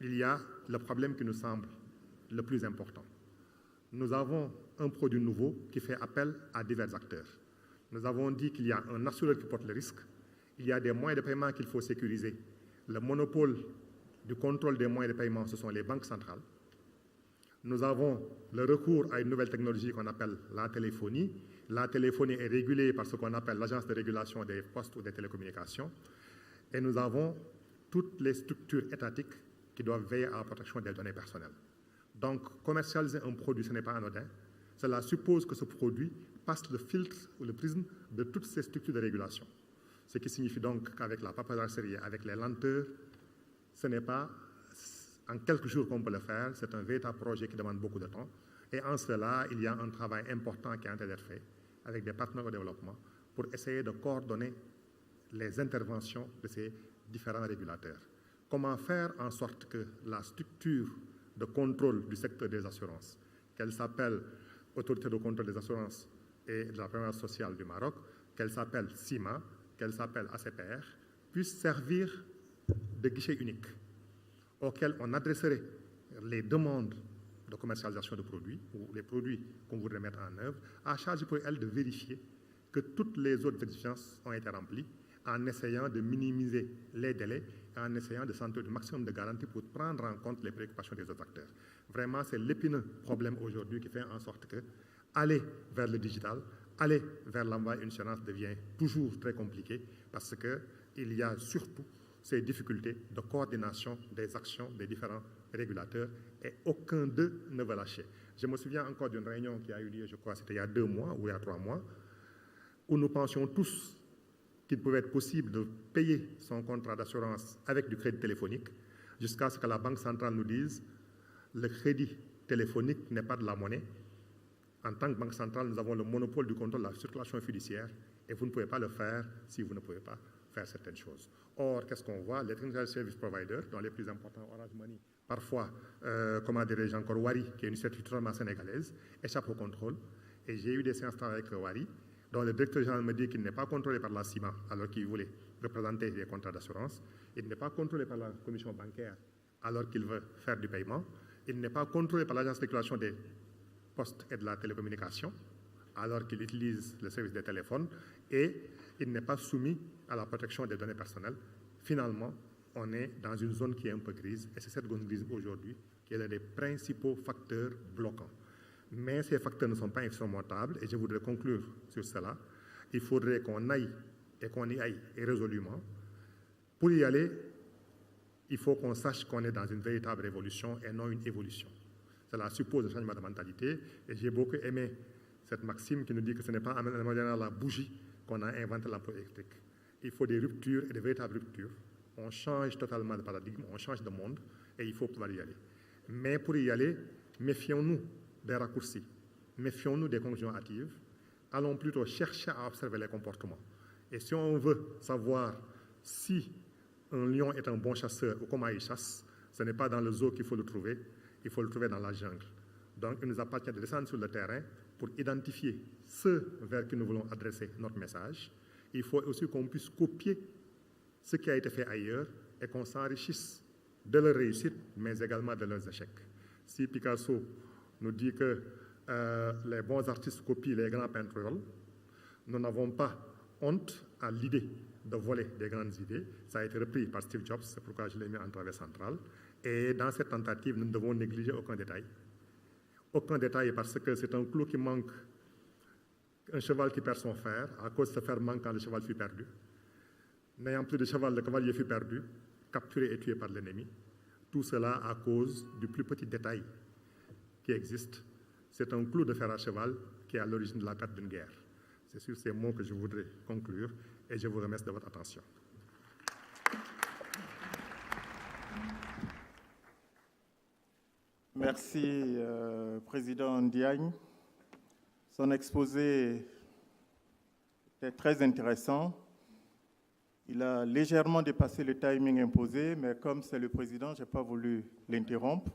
il y a le problème qui nous semble le plus important. Nous avons un produit nouveau qui fait appel à divers acteurs. Nous avons dit qu'il y a un assureur qui porte le risque, il y a des moyens de paiement qu'il faut sécuriser. Le monopole du contrôle des moyens de paiement, ce sont les banques centrales. Nous avons le recours à une nouvelle technologie qu'on appelle la téléphonie. La téléphonie est régulée par ce qu'on appelle l'Agence de régulation des postes ou des télécommunications. Et nous avons toutes les structures étatiques qui doivent veiller à la protection des données personnelles. Donc, commercialiser un produit, ce n'est pas anodin. Cela suppose que ce produit passe le filtre ou le prisme de toutes ces structures de régulation. Ce qui signifie donc qu'avec la paperasserie, avec les lenteurs, ce n'est pas en quelques jours qu'on peut le faire. C'est un véritable projet qui demande beaucoup de temps. Et en cela, il y a un travail important qui est en train d'être fait avec des partenaires au développement pour essayer de coordonner les interventions de ces différents régulateurs. Comment faire en sorte que la structure de contrôle du secteur des assurances, qu'elle s'appelle Autorité de contrôle des assurances et de la prévoyance sociale du Maroc, qu'elle s'appelle CIMA, qu'elle s'appelle ACPR, puisse servir de guichet unique auquel on adresserait les demandes de commercialisation de produits ou les produits qu'on voudrait mettre en œuvre, à charge pour elle de vérifier que toutes les autres exigences ont été remplies en essayant de minimiser les délais, en essayant de centrer le maximum de garanties pour prendre en compte les préoccupations des autres acteurs. Vraiment, c'est l'épineux problème aujourd'hui qui fait en sorte que aller vers le digital, aller vers l'envoi d'une assurance devient toujours très compliqué parce qu'il y a surtout ces difficultés de coordination des actions des différents régulateurs et aucun d'eux ne veut lâcher. Je me souviens encore d'une réunion qui a eu lieu, je crois, c'était il y a 2 mois ou il y a 3 mois, où nous pensions tous qu'il pouvait être possible de payer son contrat d'assurance avec du crédit téléphonique, jusqu'à ce que la Banque centrale nous dise le crédit téléphonique n'est pas de la monnaie. En tant que Banque centrale, nous avons le monopole du contrôle de la circulation fiduciaire et vous ne pouvez pas le faire si vous ne pouvez pas faire certaines choses. Or, qu'est-ce qu'on voit? Les technical service providers, dont les plus importants, Orange Money, parfois, comment dirais-je encore, Wari, qui est une structure totalement sénégalaise, échappe au contrôle. Et j'ai eu des séances avec Wari, dont le directeur général me dit qu'il n'est pas contrôlé par la CIMA, alors qu'il voulait représenter les contrats d'assurance. Il n'est pas contrôlé par la commission bancaire, alors qu'il veut faire du paiement. Il n'est pas contrôlé par l'agence de régulation des postes et de la télécommunication, alors qu'il utilise le service des téléphones. Et il n'est pas soumis à la protection des données personnelles. Finalement, on est dans une zone qui est un peu grise, et c'est cette zone grise aujourd'hui qui est l'un des principaux facteurs bloquants. Mais ces facteurs ne sont pas insurmontables, et je voudrais conclure sur cela. Il faudrait qu'on aille, et qu'on y aille résolument. Pour y aller, il faut qu'on sache qu'on est dans une véritable révolution et non une évolution. Cela suppose un changement de mentalité, et j'ai beaucoup aimé cette maxime qui nous dit que ce n'est pas en amenant la bougie qu'on a inventé l'ampoule électrique. Il faut des ruptures et de véritables ruptures. On change totalement de paradigme, on change de monde, et il faut pouvoir y aller. Mais pour y aller, méfions-nous des raccourcis, méfions-nous des conclusions hâtives, allons plutôt chercher à observer les comportements. Et si on veut savoir si un lion est un bon chasseur ou comment il chasse, ce n'est pas dans le zoo qu'il faut le trouver, il faut le trouver dans la jungle. Donc il nous appartient de descendre sur le terrain pour identifier ceux vers qui nous voulons adresser notre message. Il faut aussi qu'on puisse copier ce qui a été fait ailleurs et qu'on s'enrichisse de leurs réussites, mais également de leurs échecs. Si Picasso nous dit que les bons artistes copient les grands peintres, nous n'avons pas honte à l'idée de voler des grandes idées. Ça a été repris par Steve Jobs, c'est pourquoi je l'ai mis en travers central. Et dans cette tentative, nous ne devons négliger aucun détail. Aucun détail parce que c'est un clou qui manque, un cheval qui perd son fer, à cause de ce fer manque quand le cheval fut perdu. N'ayant plus de cheval, le cavalier fut perdu, capturé et tué par l'ennemi. Tout cela à cause du plus petit détail qui existe. C'est un clou de fer à cheval qui est à l'origine de la perte d'une guerre. C'est sur ces mots que je voudrais conclure et je vous remercie de votre attention. Merci, Président Ndiaye. Son exposé était très intéressant. Il a légèrement dépassé le timing imposé, mais comme c'est le Président, je n'ai pas voulu l'interrompre.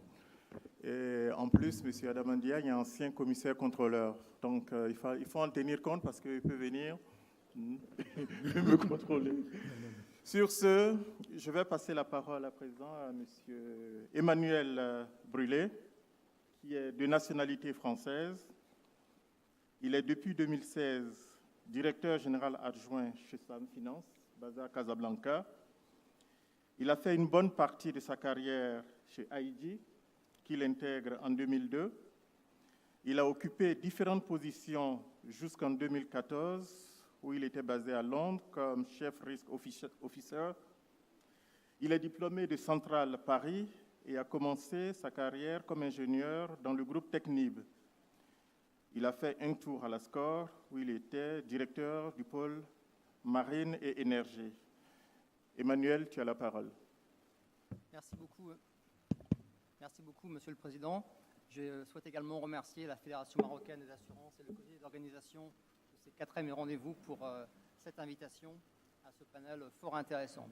Et en plus, M. Adama Ndiaye est ancien commissaire contrôleur. Donc, il faut en tenir compte parce qu'il peut venir me contrôler. Sur ce, je vais passer la parole à présent à M. Emmanuel Brulé, qui est de nationalité française. Il est depuis 2016 directeur général adjoint chez Sam Finance, basé à Casablanca. Il a fait une bonne partie de sa carrière chez Aïdi, qu'il intègre en 2002. Il a occupé différentes positions jusqu'en 2014, où il était basé à Londres comme chef risk officer. Il est diplômé de Centrale Paris et a commencé sa carrière comme ingénieur dans le groupe Technib. Il a fait un tour à la SCOR, où il était directeur du pôle marine et énergie. Emmanuel, tu as la parole. Merci beaucoup. Merci beaucoup, Monsieur le Président. Je souhaite également remercier la Fédération marocaine des assurances et le comité d'organisation de ces 4e rendez-vous pour cette invitation à ce panel fort intéressant.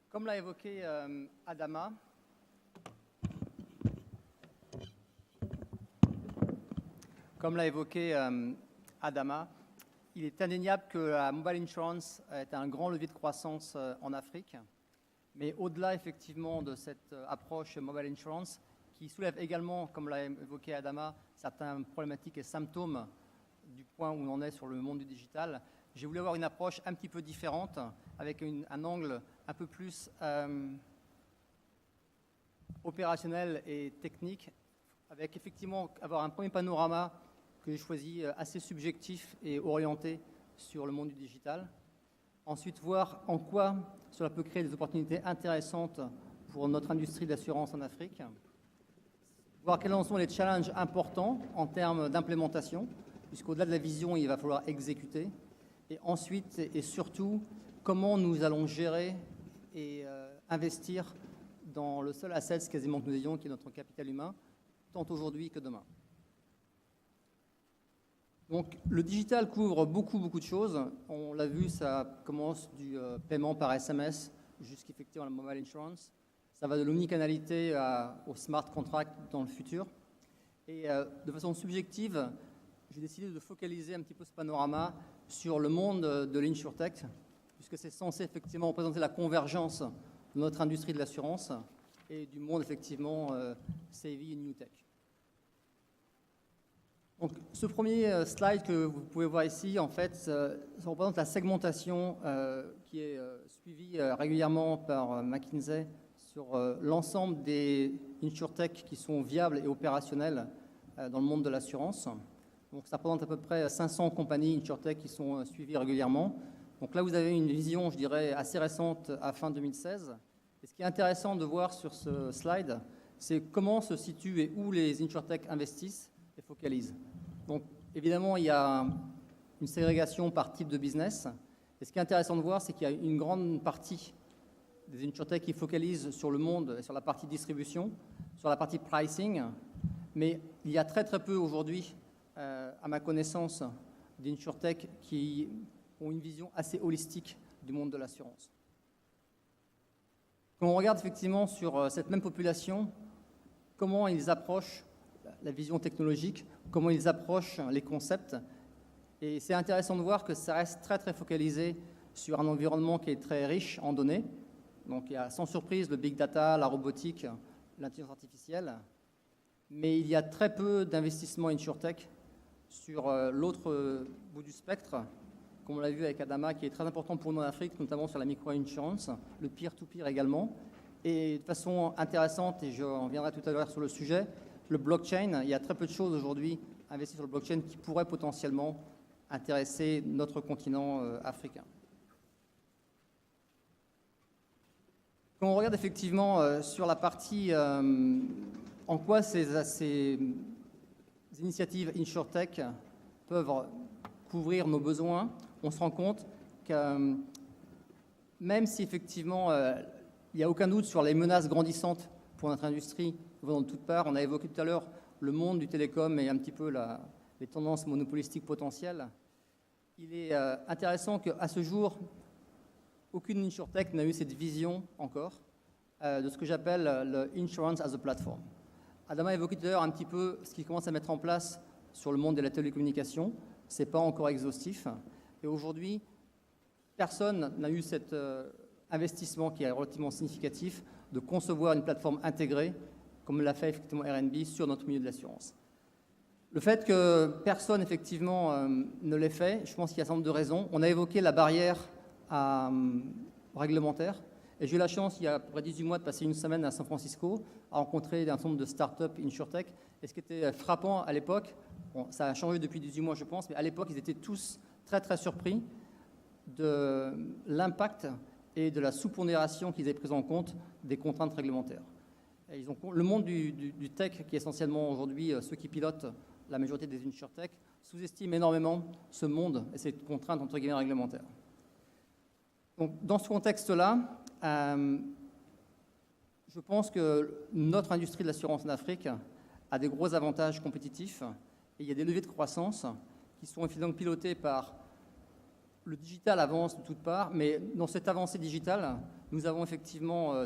Comme l'a évoqué Adama, il est indéniable que la mobile insurance est un grand levier de croissance en Afrique. Mais au-delà, effectivement, de cette approche mobile insurance, qui soulève également, comme l'a évoqué Adama, certaines problématiques et symptômes du point où on en est sur le monde du digital, j'ai voulu avoir une approche un petit peu différente, avec un angle un peu plus opérationnel et technique, avec effectivement avoir un premier panorama que j'ai choisi assez subjectif et orienté sur le monde du digital. Ensuite, voir en quoi cela peut créer des opportunités intéressantes pour notre industrie de l'assurance en Afrique. Voir quels en sont les challenges importants en termes d'implémentation, puisqu'au-delà de la vision, il va falloir exécuter. Et ensuite, et surtout, comment nous allons gérer et investir dans le seul asset quasiment que nous ayons, qui est notre capital humain, tant aujourd'hui que demain. Donc, le digital couvre beaucoup de choses. On l'a vu, ça commence du paiement par SMS jusqu'effectivement la mobile insurance. Ça va de l'omnicanalité au smart contract dans le futur. Et de façon subjective, j'ai décidé de focaliser un petit peu ce panorama sur le monde de l'insurtech, puisque c'est censé effectivement représenter la convergence de notre industrie de l'assurance et du monde effectivement savvy et new tech. Donc, ce premier slide que vous pouvez voir ici, en fait, ça représente la segmentation qui est suivie régulièrement par McKinsey sur l'ensemble des insurtech qui sont viables et opérationnels dans le monde de l'assurance. Donc, ça représente à peu près 500 compagnies insurtech qui sont suivies régulièrement. Donc là, vous avez une vision, je dirais, assez récente à fin 2016. Et ce qui est intéressant de voir sur ce slide, c'est comment se situent et où les insurtech investissent et focalisent. Donc, évidemment, il y a une ségrégation par type de business. Et ce qui est intéressant de voir, c'est qu'il y a une grande partie des insurtech qui focalisent sur le monde et sur la partie distribution, sur la partie pricing. Mais il y a très peu aujourd'hui, à ma connaissance, d'insurtech qui ont une vision assez holistique du monde de l'assurance. Quand on regarde effectivement sur cette même population, comment ils approchent la vision technologique, comment ils approchent les concepts. Et c'est intéressant de voir que ça reste très focalisé sur un environnement qui est très riche en données. Donc il y a sans surprise le big data, la robotique, l'intelligence artificielle. Mais il y a très peu d'investissements insurtech sur l'autre bout du spectre, comme on l'a vu avec Adama, qui est très important pour nous en Afrique, notamment sur la micro-insurance, le peer-to-peer également. Et de façon intéressante, et je reviendrai tout à l'heure sur le sujet, le blockchain, il y a très peu de choses aujourd'hui investies sur le blockchain qui pourraient potentiellement intéresser notre continent africain. Quand on regarde effectivement sur la partie en quoi ces initiatives insurtech peuvent couvrir nos besoins, on se rend compte que même si effectivement il n'y a aucun doute sur les menaces grandissantes pour notre industrie venant de toutes parts, on a évoqué tout à l'heure le monde du télécom et un petit peu les tendances monopolistiques potentielles. Il est intéressant qu'à ce jour, aucune insurtech n'a eu cette vision encore de ce que j'appelle le insurance as a platform. Adama a évoqué tout à l'heure un petit peu ce qu'il commence à mettre en place sur le monde de la télécommunication. Ce n'est pas encore exhaustif. Et aujourd'hui, personne n'a eu cet investissement qui est relativement significatif de concevoir une plateforme intégrée, comme l'a fait effectivement RNB sur notre milieu de l'assurance. Le fait que personne effectivement ne l'ait fait, je pense qu'il y a un certain nombre de raisons. On a évoqué la barrière réglementaire. Et j'ai eu la chance, il y a à peu près 18 mois, de passer une semaine à San Francisco, à rencontrer un certain nombre de start-up insurtech. Et ce qui était frappant à l'époque, bon, ça a changé depuis 18 mois, je pense, mais à l'époque, ils étaient tous très surpris de l'impact et de la sous-pondération qu'ils avaient prise en compte des contraintes réglementaires. Et le monde du tech, qui est essentiellement aujourd'hui ceux qui pilotent la majorité des insurtech, sous-estime énormément ce monde et ces contraintes entre guillemets réglementaires. Donc, dans ce contexte-là, je pense que notre industrie de l'assurance en Afrique a des gros avantages compétitifs et il y a des leviers de croissance qui sont évidemment pilotés par le digital avance de toutes parts, mais dans cette avancée digitale, nous avons effectivement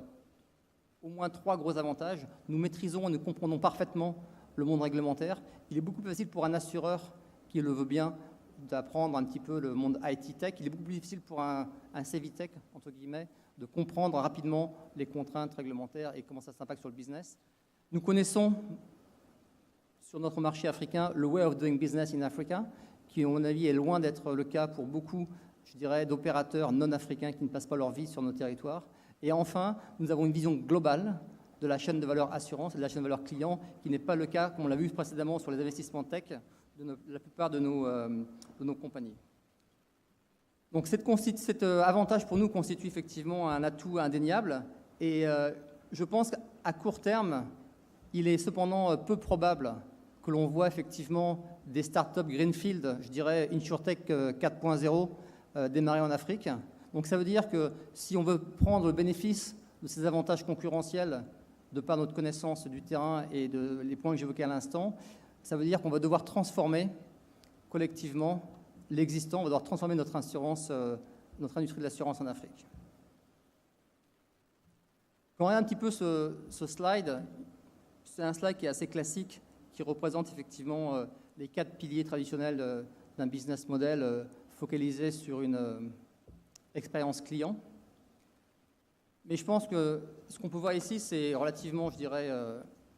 au moins 3 gros avantages. Nous maîtrisons et nous comprenons parfaitement le monde réglementaire. Il est beaucoup plus facile pour un assureur qui le veut bien d'apprendre un petit peu le monde IT tech. Il est beaucoup plus difficile pour un savvy tech, entre guillemets, de comprendre rapidement les contraintes réglementaires et comment ça s'impacte sur le business. Nous connaissons sur notre marché africain le way of doing business in Africa, qui, à mon avis, est loin d'être le cas pour beaucoup, je dirais, d'opérateurs non africains qui ne passent pas leur vie sur nos territoires. Et enfin, nous avons une vision globale de la chaîne de valeur assurance et de la chaîne de valeur client, qui n'est pas le cas, comme on l'a vu précédemment sur les investissements tech, de la plupart de nos compagnies. Donc cet avantage pour nous constitue effectivement un atout indéniable. Et Je pense qu'à court terme, il est cependant peu probable que l'on voit effectivement des startups greenfield, je dirais InsurTech 4.0, démarrer en Afrique. Donc ça veut dire que si on veut prendre le bénéfice de ces avantages concurrentiels de par notre connaissance du terrain et les points que j'évoquais à l'instant, ça veut dire qu'on va devoir transformer collectivement l'existant, on va devoir transformer notre industrie de l'assurance en Afrique. Quand on regarde un petit peu ce slide, c'est un slide qui est assez classique, qui représente effectivement les 4 piliers traditionnels d'un business model focalisé sur une expérience client. Mais je pense que ce qu'on peut voir ici, c'est relativement, je dirais,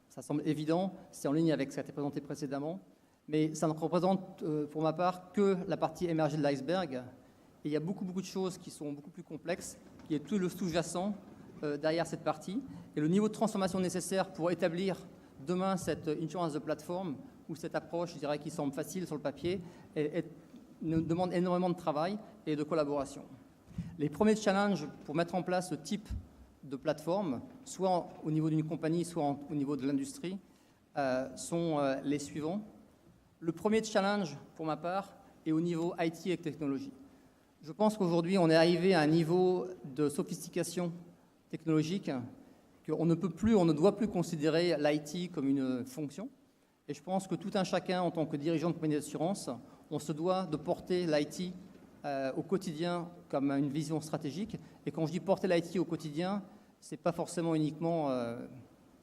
ça semble évident, c'est en ligne avec ce qui a été présenté précédemment, mais ça ne représente pour ma part que la partie émergée de l'iceberg. Et il y a beaucoup de choses qui sont beaucoup plus complexes, qui est tout le sous-jacent derrière cette partie. Et le niveau de transformation nécessaire pour établir demain cette insurance de plateforme, ou cette approche, je dirais, qui semble facile sur le papier, nous demande énormément de travail et de collaboration. Les premiers challenges pour mettre en place ce type de plateforme, soit au niveau d'une compagnie, soit au niveau de l'industrie, sont les suivants. Le premier challenge, pour ma part, est au niveau IT et technologie. Je pense qu'aujourd'hui, on est arrivé à un niveau de sophistication technologique qu'on ne peut plus, on ne doit plus considérer l'IT comme une fonction. Et je pense que tout un chacun, en tant que dirigeant de compagnie d'assurance, on se doit de porter l'IT au quotidien comme une vision stratégique. Et quand je dis porter l'IT au quotidien, ce n'est pas forcément uniquement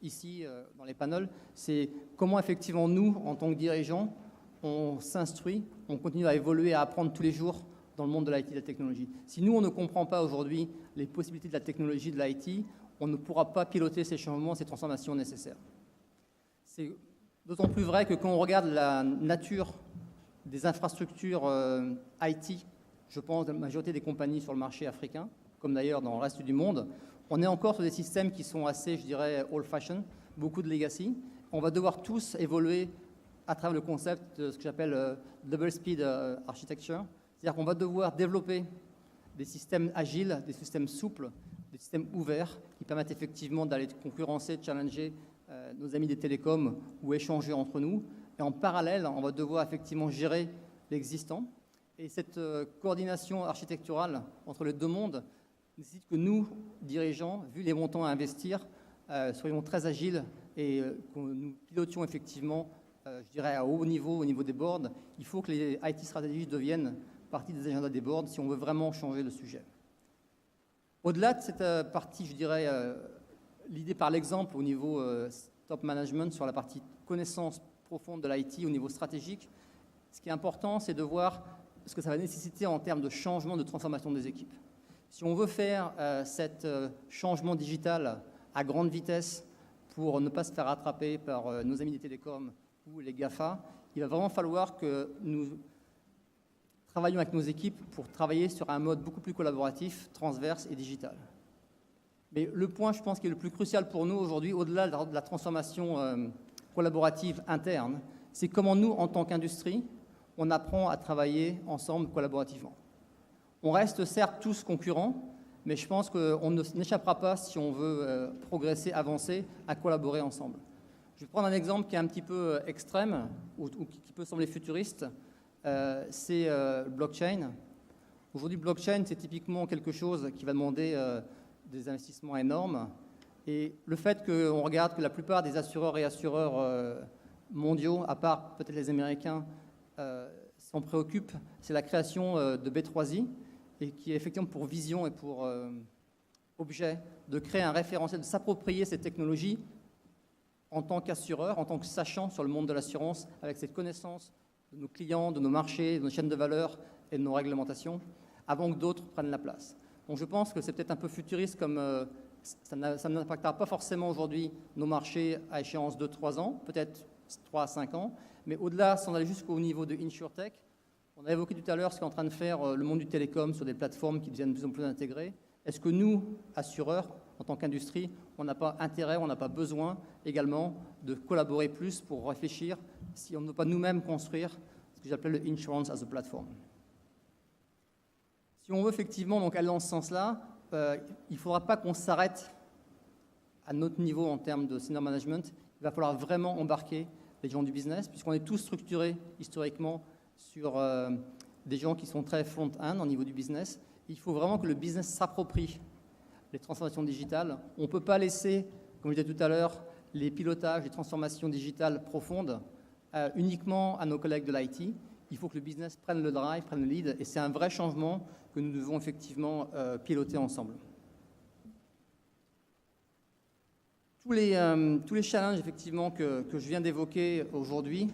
ici, dans les panels, c'est comment effectivement nous, en tant que dirigeants, on s'instruit, on continue à évoluer, à apprendre tous les jours dans le monde de l'IT et de la technologie. Si nous, on ne comprend pas aujourd'hui les possibilités de la technologie, de l'IT, on ne pourra pas piloter ces changements, ces transformations nécessaires. C'est d'autant plus vrai que quand on regarde la nature des infrastructures IT, je pense de la majorité des compagnies sur le marché africain, comme d'ailleurs dans le reste du monde, on est encore sur des systèmes qui sont assez, je dirais, old-fashioned, beaucoup de legacy. On va devoir tous évoluer à travers le concept de ce que j'appelle double speed architecture. C'est-à-dire qu'on va devoir développer des systèmes agiles, des systèmes souples, des systèmes ouverts qui permettent effectivement d'aller concurrencer, challenger nos amis des télécoms ou échanger entre nous. Et en parallèle, on va devoir effectivement gérer l'existant. Et cette coordination architecturale entre les deux mondes nécessite que nous, dirigeants, vu les montants à investir, soyons très agiles et que nous pilotions effectivement, je dirais, à haut niveau, au niveau des boards. Il faut que les IT stratégies deviennent partie des agendas des boards si on veut vraiment changer le sujet. Au-delà de cette partie, je dirais, l'idée par l'exemple au niveau top management sur la partie connaissance profonde de l'IT au niveau stratégique, ce qui est important, c'est de voir ce que ça va nécessiter en termes de changement, de transformation des équipes. Si on veut faire cet changement digital à grande vitesse pour ne pas se faire rattraper par nos amis des télécoms ou les GAFA, il va vraiment falloir que nous travaillons avec nos équipes pour travailler sur un mode beaucoup plus collaboratif, transverse et digital. Mais le point, je pense, qui est le plus crucial pour nous aujourd'hui, au-delà de la transformation collaborative interne, c'est comment nous, en tant qu'industrie, on apprend à travailler ensemble collaborativement. On reste certes tous concurrents, mais je pense qu'on n'échappera pas, si on veut progresser, avancer, à collaborer ensemble. Je vais prendre un exemple qui est un petit peu extrême, ou qui peut sembler futuriste, c'est blockchain. Aujourd'hui, blockchain, c'est typiquement quelque chose qui va demander des investissements énormes. Et le fait qu'on regarde que la plupart des assureurs et assureurs mondiaux, à part peut-être les Américains, s'en préoccupent, c'est la création de B3I, et qui est effectivement pour vision et pour objet de créer un référentiel, de s'approprier ces technologies en tant qu'assureur, en tant que sachant sur le monde de l'assurance, avec cette connaissance de nos clients, de nos marchés, de nos chaînes de valeur et de nos réglementations, avant que d'autres prennent la place. Donc je pense que c'est peut-être un peu futuriste, comme ça n'impactera pas forcément aujourd'hui nos marchés à échéance de 3 ans, peut-être 3 à 5 ans, mais au-delà, sans aller jusqu'au niveau de InsurTech, on a évoqué tout à l'heure ce qu'est en train de faire le monde du télécom sur des plateformes qui deviennent de plus en plus intégrées. Est-ce que nous, assureurs, en tant qu'industrie, on n'a pas intérêt, on n'a pas besoin également de collaborer plus pour réfléchir si on ne veut pas nous-mêmes construire ce que j'appelle le insurance as a platform. Si on veut effectivement donc aller dans ce sens-là, il ne faudra pas qu'on s'arrête à notre niveau en termes de senior management, il va falloir vraiment embarquer les gens du business, puisqu'on est tous structurés historiquement sur des gens qui sont très front-end au niveau du business. Il faut vraiment que le business s'approprie les transformations digitales. On ne peut pas laisser, comme je disais tout à l'heure, les pilotages, les transformations digitales profondes uniquement à nos collègues de l'IT. Il faut que le business prenne le drive, prenne le lead, et c'est un vrai changement que nous devons effectivement piloter ensemble. Tous les challenges effectivement que je viens d'évoquer aujourd'hui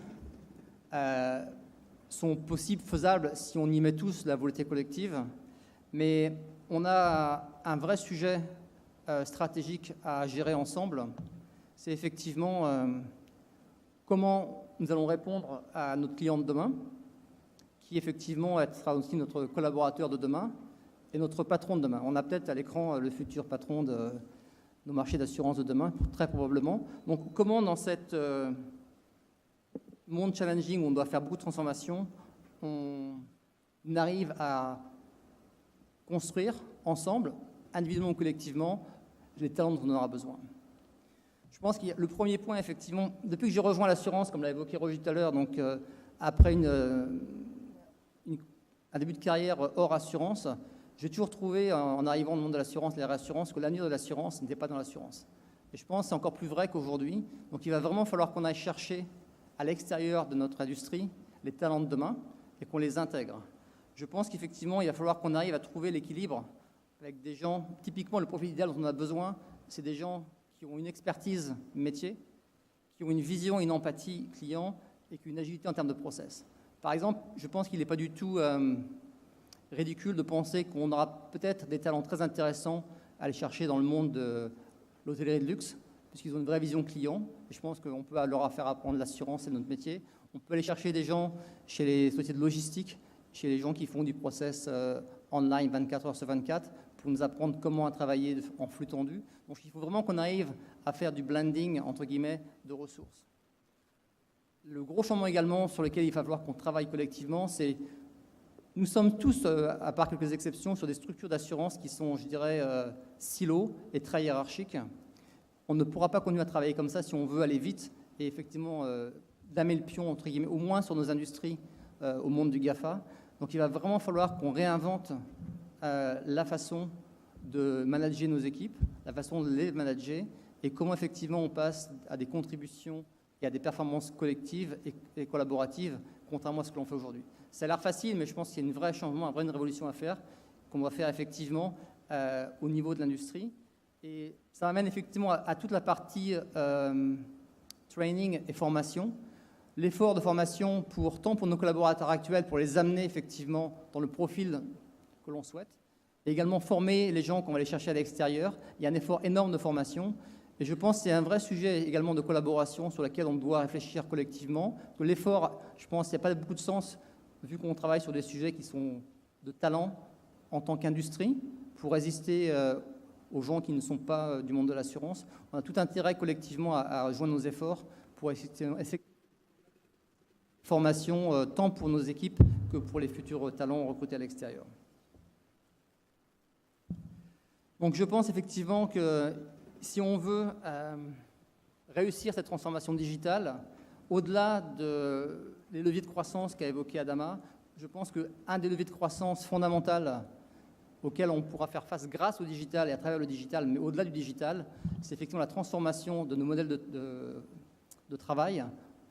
sont possibles, faisables si on y met tous la volonté collective, mais on a un vrai sujet stratégique à gérer ensemble. C'est effectivement comment nous allons répondre à notre client de demain, qui effectivement sera aussi notre collaborateur de demain et notre patron de demain. On a peut-être à l'écran le futur patron de nos marchés d'assurance de demain, très probablement. Donc comment dans cette monde challenging où on doit faire beaucoup de transformations, on arrive à construire ensemble, individuellement ou collectivement, les talents dont on aura besoin. Je pense que le premier point, effectivement, depuis que j'ai rejoint l'assurance, comme l'a évoqué Roger tout à l'heure, donc après un début de carrière hors assurance, j'ai toujours trouvé, en arrivant dans le monde de l'assurance, les réassurances, que l'avenir de l'assurance n'était pas dans l'assurance. Et je pense que c'est encore plus vrai qu'aujourd'hui. Donc il va vraiment falloir qu'on aille chercher à l'extérieur de notre industrie les talents de demain et qu'on les intègre. Je pense qu'effectivement, il va falloir qu'on arrive à trouver l'équilibre avec des gens, typiquement le profil idéal dont on a besoin, c'est des gens qui ont une expertise métier, qui ont une vision, une empathie client et qui ont une agilité en termes de process. Par exemple, je pense qu'il n'est pas du tout ridicule de penser qu'on aura peut-être des talents très intéressants à aller chercher dans le monde de l'hôtellerie de luxe, puisqu'ils ont une vraie vision client. Et je pense qu'on peut leur faire apprendre l'assurance, c'est notre métier. On peut aller chercher des gens chez les sociétés de logistique, chez les gens qui font du process online 24 heures sur 24, pour nous apprendre comment travailler en flux tendu. Donc il faut vraiment qu'on arrive à faire du blending, entre guillemets, de ressources. Le gros changement également sur lequel il va falloir qu'on travaille collectivement, c'est nous sommes tous, à part quelques exceptions, sur des structures d'assurance qui sont, je dirais, silos et très hiérarchiques. On ne pourra pas continuer à travailler comme ça si on veut aller vite et effectivement damer le pion, entre guillemets, au moins sur nos industries au monde du GAFA. Donc il va vraiment falloir qu'on réinvente la façon de manager nos équipes, la façon de les manager et comment effectivement on passe à des contributions et à des performances collectives et collaboratives, contrairement à ce que l'on fait aujourd'hui. Ça a l'air facile, mais je pense qu'il y a un vrai changement, une révolution à faire, qu'on doit faire effectivement au niveau de l'industrie. Et ça amène effectivement à toute la partie training et formation. L'effort de formation tant pour nos collaborateurs actuels, pour les amener effectivement dans le profil que l'on souhaite, et également former les gens qu'on va aller chercher à l'extérieur. Il y a un effort énorme de formation. Et je pense que c'est un vrai sujet également de collaboration sur lequel on doit réfléchir collectivement. Que l'effort, je pense qu'il n'y a pas beaucoup de sens, vu qu'on travaille sur des sujets qui sont de talent en tant qu'industrie, pour résister aux gens qui ne sont pas du monde de l'assurance. On a tout intérêt collectivement à joindre nos efforts pour essayer formation tant pour nos équipes que pour les futurs talents recrutés à l'extérieur. Donc je pense effectivement que si on veut réussir cette transformation digitale, au-delà des leviers de croissance qu'a évoqué Adama, je pense qu'un des leviers de croissance fondamental auquel on pourra faire face grâce au digital et à travers le digital, mais au-delà du digital, c'est effectivement la transformation de nos modèles de travail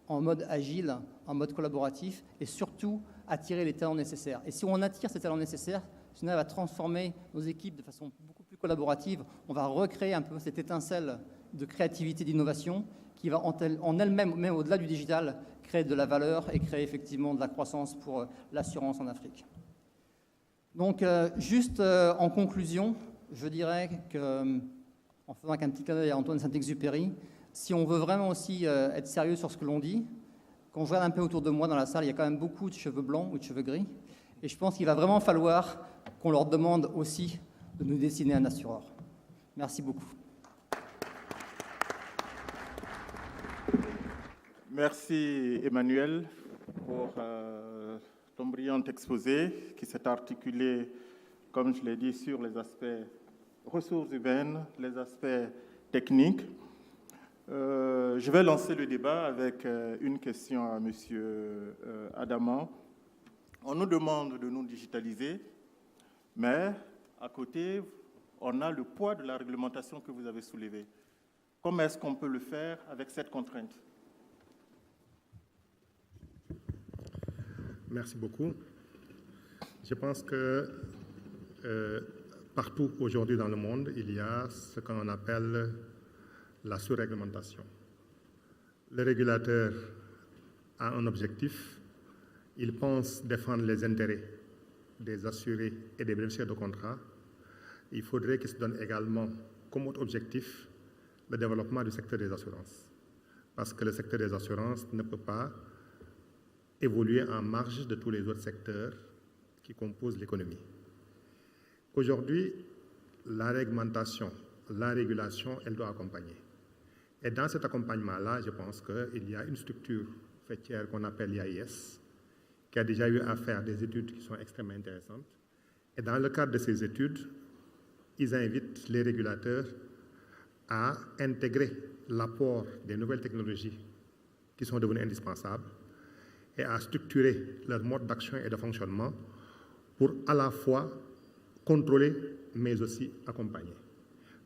en mode agile, en mode collaboratif, et surtout attirer les talents nécessaires. Et si on attire ces talents nécessaires, si on va transformer nos équipes de façon beaucoup plus collaborative, on va recréer un peu cette étincelle de créativité, d'innovation, qui va en elle-même, même au-delà du digital, créer de la valeur et créer effectivement de la croissance pour l'assurance en Afrique. Donc, juste en conclusion, je dirais que, en faisant un petit clin d'œil à Antoine Saint-Exupéry, si on veut vraiment aussi être sérieux sur ce que l'on dit, quand je regarde un peu autour de moi dans la salle, il y a quand même beaucoup de cheveux blancs ou de cheveux gris, et je pense qu'il va vraiment falloir qu'on leur demande aussi de nous dessiner un assureur. Merci beaucoup. Merci Emmanuel pour ton brillant exposé qui s'est articulé, comme je l'ai dit, sur les aspects ressources humaines, les aspects techniques. Je vais lancer le débat avec une question à M. Adama. On nous demande de nous digitaliser, mais à côté, on a le poids de la réglementation que vous avez soulevée. Comment est-ce qu'on peut le faire avec cette contrainte? Merci beaucoup. Je pense que partout aujourd'hui dans le monde, il y a ce qu'on appelle la sous-réglementation. Le régulateur a un objectif, il pense défendre les intérêts des assurés et des bénéficiaires de contrats. Il faudrait qu'il se donne également comme autre objectif le développement du secteur des assurances. Parce que le secteur des assurances ne peut pas évoluer en marge de tous les autres secteurs qui composent l'économie. Aujourd'hui, la réglementation, la régulation, elle doit accompagner. Et dans cet accompagnement-là, je pense qu'il y a une structure faîtière qu'on appelle l'IAIS, qui a déjà eu à faire des études qui sont extrêmement intéressantes. Et dans le cadre de ces études, ils invitent les régulateurs à intégrer l'apport des nouvelles technologies qui sont devenues indispensables et à structurer leur mode d'action et de fonctionnement pour à la fois contrôler, mais aussi accompagner.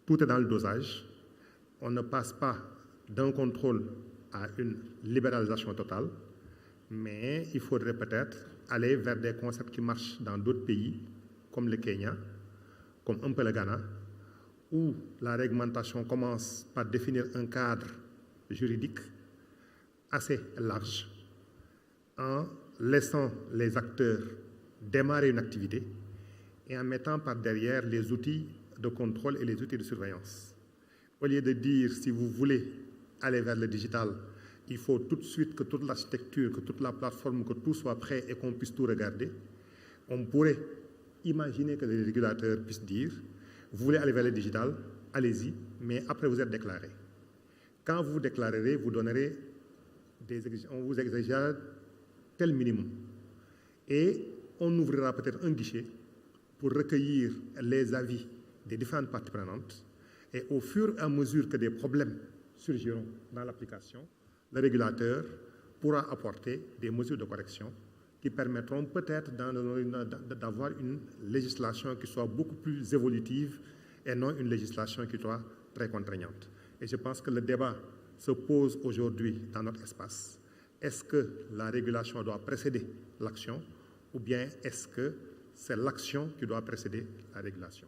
Tout est dans le dosage. On ne passe pas d'un contrôle à une libéralisation totale, mais il faudrait peut-être aller vers des concepts qui marchent dans d'autres pays, comme le Kenya, comme un peu le Ghana, où la réglementation commence par définir un cadre juridique assez large, en laissant les acteurs démarrer une activité et en mettant par derrière les outils de contrôle et les outils de surveillance. Au lieu de dire, si vous voulez aller vers le digital, il faut tout de suite que toute l'architecture, que toute la plateforme, que tout soit prêt et qu'on puisse tout regarder, on pourrait imaginer que les régulateurs puissent dire, vous voulez aller vers le digital, allez-y, mais après vous êtes déclaré. Quand vous vous déclarerez, vous donnerez on vous exigera tel minimum. Et on ouvrira peut-être un guichet pour recueillir les avis des différentes parties prenantes. Et au fur et à mesure que des problèmes surgiront dans l'application, le régulateur pourra apporter des mesures de correction qui permettront peut-être d'avoir une législation qui soit beaucoup plus évolutive et non une législation qui soit très contraignante. Et je pense que le débat se pose aujourd'hui dans notre espace. Est-ce que la régulation doit précéder l'action ou bien est-ce que c'est l'action qui doit précéder la régulation?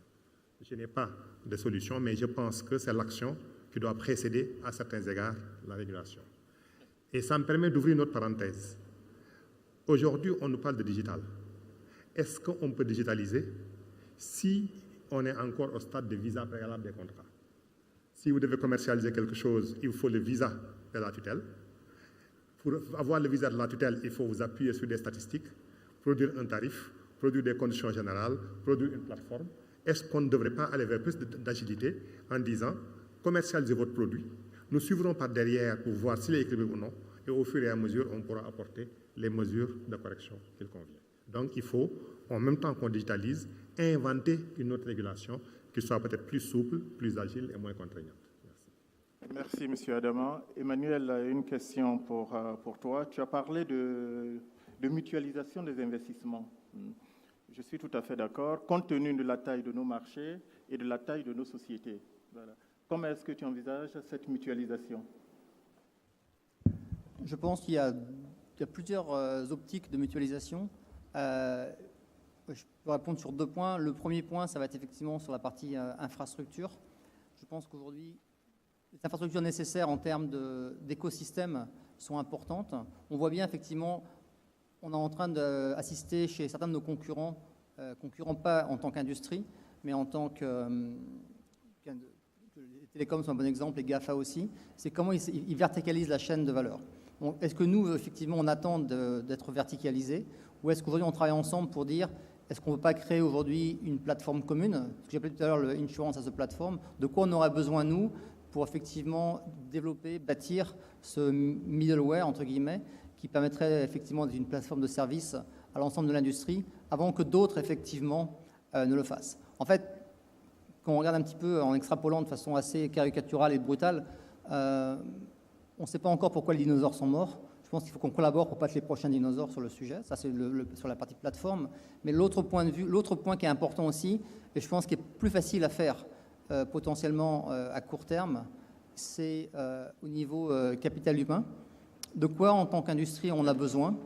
Je n'ai pas de solution, mais je pense que c'est l'action qui doit précéder à certains égards la régulation. Et ça me permet d'ouvrir une autre parenthèse. Aujourd'hui, on nous parle de digital. Est-ce qu'on peut digitaliser si on est encore au stade de visa préalable des contrats? Si vous devez commercialiser quelque chose, il faut le visa de la tutelle. Pour avoir le visa de la tutelle, il faut vous appuyer sur des statistiques, produire un tarif, produire des conditions générales, produire une plateforme. Est-ce qu'on ne devrait pas aller vers plus d'agilité en disant commercialisez votre produit, nous suivrons par derrière pour voir s'il est équilibré ou non, et au fur et à mesure, on pourra apporter les mesures de correction qu'il convient. Donc, il faut, en même temps qu'on digitalise, inventer une autre régulation qui soit peut-être plus souple, plus agile et moins contraignante. Merci, M. Adama. Emmanuel, une question pour toi. Tu as parlé de mutualisation des investissements. Je suis tout à fait d'accord, compte tenu de la taille de nos marchés et de la taille de nos sociétés. Voilà. Comment est-ce que tu envisages cette mutualisation? Je pense qu'il y a plusieurs optiques de mutualisation. Je peux répondre sur 2 points. Le premier point, ça va être effectivement sur la partie infrastructure. Je pense qu'aujourd'hui, les infrastructures nécessaires en termes d'écosystème sont importantes. On voit bien effectivement, on est en train d'assister chez certains de nos concurrents pas en tant qu'industrie, mais en tant que les télécoms sont un bon exemple, les GAFA aussi, c'est comment ils verticalisent la chaîne de valeur. Est-ce que nous, effectivement, on attend d'être verticalisés, ou est-ce qu'aujourd'hui on travaille ensemble pour dire est-ce qu'on ne peut pas créer aujourd'hui une plateforme commune, ce que j'ai appelé tout à l'heure le Insurance as a Platform, de quoi on aurait besoin, nous, pour effectivement développer, bâtir ce middleware, entre guillemets, qui permettrait effectivement d'être une plateforme de service à l'ensemble de l'industrie, avant que d'autres, effectivement, ne le fassent. En fait, quand on regarde un petit peu en extrapolant de façon assez caricaturale et brutale, on ne sait pas encore pourquoi les dinosaures sont morts. Je pense qu'il faut qu'on collabore pour pas être les prochains dinosaures sur le sujet. Ça, c'est sur la partie plateforme. Mais l'autre point qui est important aussi, et je pense qu'il est plus facile à faire potentiellement à court terme, c'est au niveau capital humain. De quoi, en tant qu'industrie, on a besoin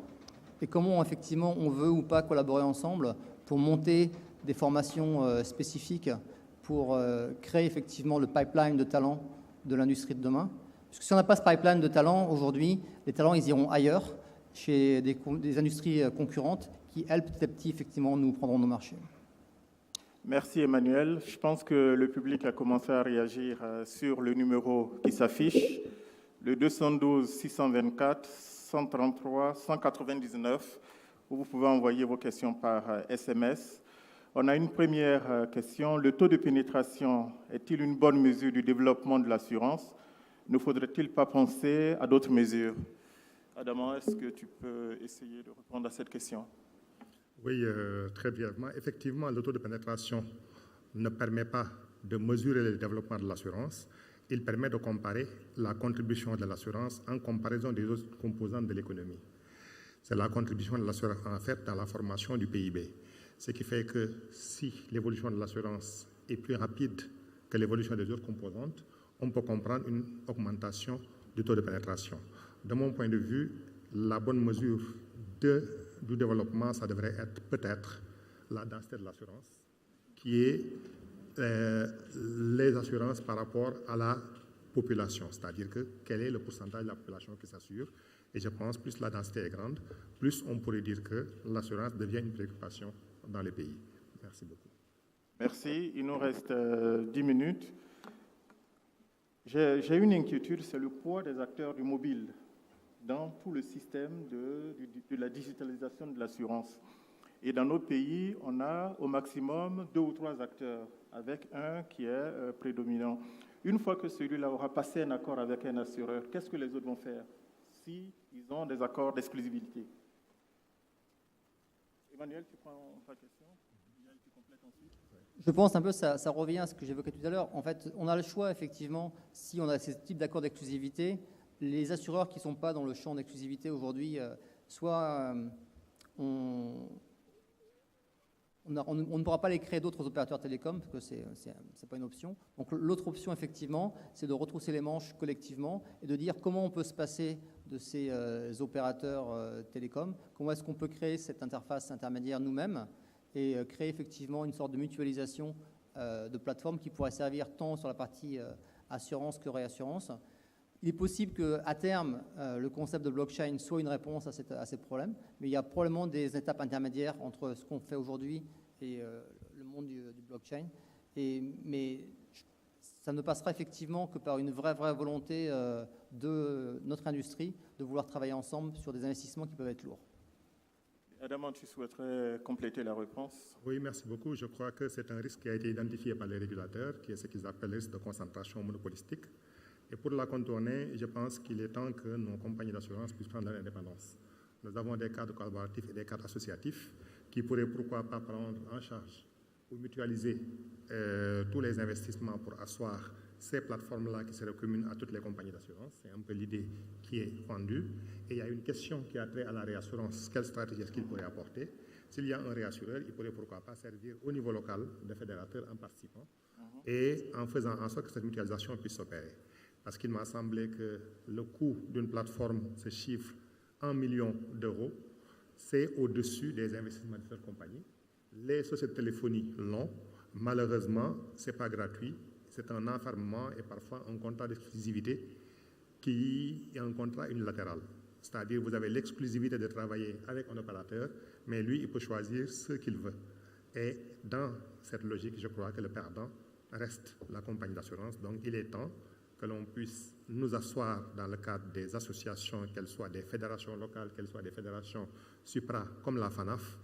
et comment, effectivement, on veut ou pas collaborer ensemble pour monter des formations spécifiques pour créer, effectivement, le pipeline de talents de l'industrie de demain. Parce que si on n'a pas ce pipeline de talents, aujourd'hui, les talents, ils iront ailleurs, chez des industries concurrentes qui, elles, petit à petit, effectivement, nous prendront nos marchés. Merci Emmanuel. Je pense que le public a commencé à réagir sur le numéro qui s'affiche, le 212 624 133 199, où vous pouvez envoyer vos questions par SMS. On a une première question. Le taux de pénétration est-il une bonne mesure du développement de l'assurance? Ne faudrait-il pas penser à d'autres mesures? Adama, est-ce que tu peux essayer de répondre à cette question? Oui, très brièvement. Effectivement, le taux de pénétration ne permet pas de mesurer le développement de l'assurance. Il permet de comparer la contribution de l'assurance en comparaison des autres composantes de l'économie. C'est la contribution de l'assurance, en fait, dans la formation du PIB. Ce qui fait que si l'évolution de l'assurance est plus rapide que l'évolution des autres composantes, on peut comprendre une augmentation du taux de pénétration. De mon point de vue, la bonne mesure du développement, ça devrait être peut-être la densité de l'assurance, qui est les assurances par rapport à la population, c'est-à-dire que quel est le pourcentage de la population qui s'assure. Et je pense plus la densité est grande, plus on pourrait dire que l'assurance devient une préoccupation dans les pays. Merci beaucoup. Merci. Il nous reste 10 minutes. J'ai une inquiétude, c'est le poids des acteurs du mobile dans tout le système de la digitalisation de l'assurance. Et dans nos pays, on a au maximum 2 ou 3 acteurs, avec un qui est prédominant. Une fois que celui-là aura passé un accord avec un assureur, qu'est-ce que les autres vont faire s'ils ont des accords d'exclusivité? Emmanuel, tu prends ta question? Tu complètes ensuite. Je pense un peu, ça revient à ce que j'évoquais tout à l'heure. En fait, on a le choix, effectivement, si on a ce type d'accord d'exclusivité, les assureurs qui ne sont pas dans le champ d'exclusivité aujourd'hui, soit on ne pourra pas les créer d'autres opérateurs télécoms, parce que ce n'est pas une option. Donc l'autre option, effectivement, c'est de retrousser les manches collectivement et de dire comment on peut se passer de ces opérateurs télécoms, comment est-ce qu'on peut créer cette interface intermédiaire nous-mêmes et créer effectivement une sorte de mutualisation de plateforme qui pourrait servir tant sur la partie assurance que réassurance. Il est possible qu'à terme, le concept de blockchain soit une réponse à ces problèmes, mais il y a probablement des étapes intermédiaires entre ce qu'on fait aujourd'hui et le monde du blockchain. Mais ça ne passera effectivement que par une vraie volonté de notre industrie de vouloir travailler ensemble sur des investissements qui peuvent être lourds. Adama, tu souhaiterais compléter la réponse? Oui, merci beaucoup. Je crois que c'est un risque qui a été identifié par les régulateurs, qui est ce qu'ils appellent le risque de concentration monopolistique. Et pour la contourner, je pense qu'il est temps que nos compagnies d'assurance puissent prendre leur indépendance. Nous avons des cadres collaboratifs et des cadres associatifs qui pourraient pourquoi pas prendre en charge ou mutualiser tous les investissements pour asseoir ces plateformes-là qui seraient communes à toutes les compagnies d'assurance. C'est un peu l'idée qui est vendue. Et il y a une question qui a trait à la réassurance. Quelle stratégie est-ce qu'il pourrait apporter? S'il y a un réassureur, il pourrait pourquoi pas servir au niveau local de fédérateurs en participant et en faisant en sorte que cette mutualisation puisse s'opérer. Parce qu'il m'a semblé que le coût d'une plateforme se chiffre en millions d'euros. C'est au-dessus des investissements de cette compagnie. Les sociétés de téléphonie l'ont. Malheureusement, ce n'est pas gratuit. C'est un enfermement et parfois un contrat d'exclusivité qui est un contrat unilatéral. C'est-à-dire que vous avez l'exclusivité de travailler avec un opérateur, mais lui, il peut choisir ce qu'il veut. Et dans cette logique, je crois que le perdant reste la compagnie d'assurance. Donc, il est temps que l'on puisse nous asseoir dans le cadre des associations, qu'elles soient des fédérations locales, qu'elles soient des fédérations supra, comme la FANAF,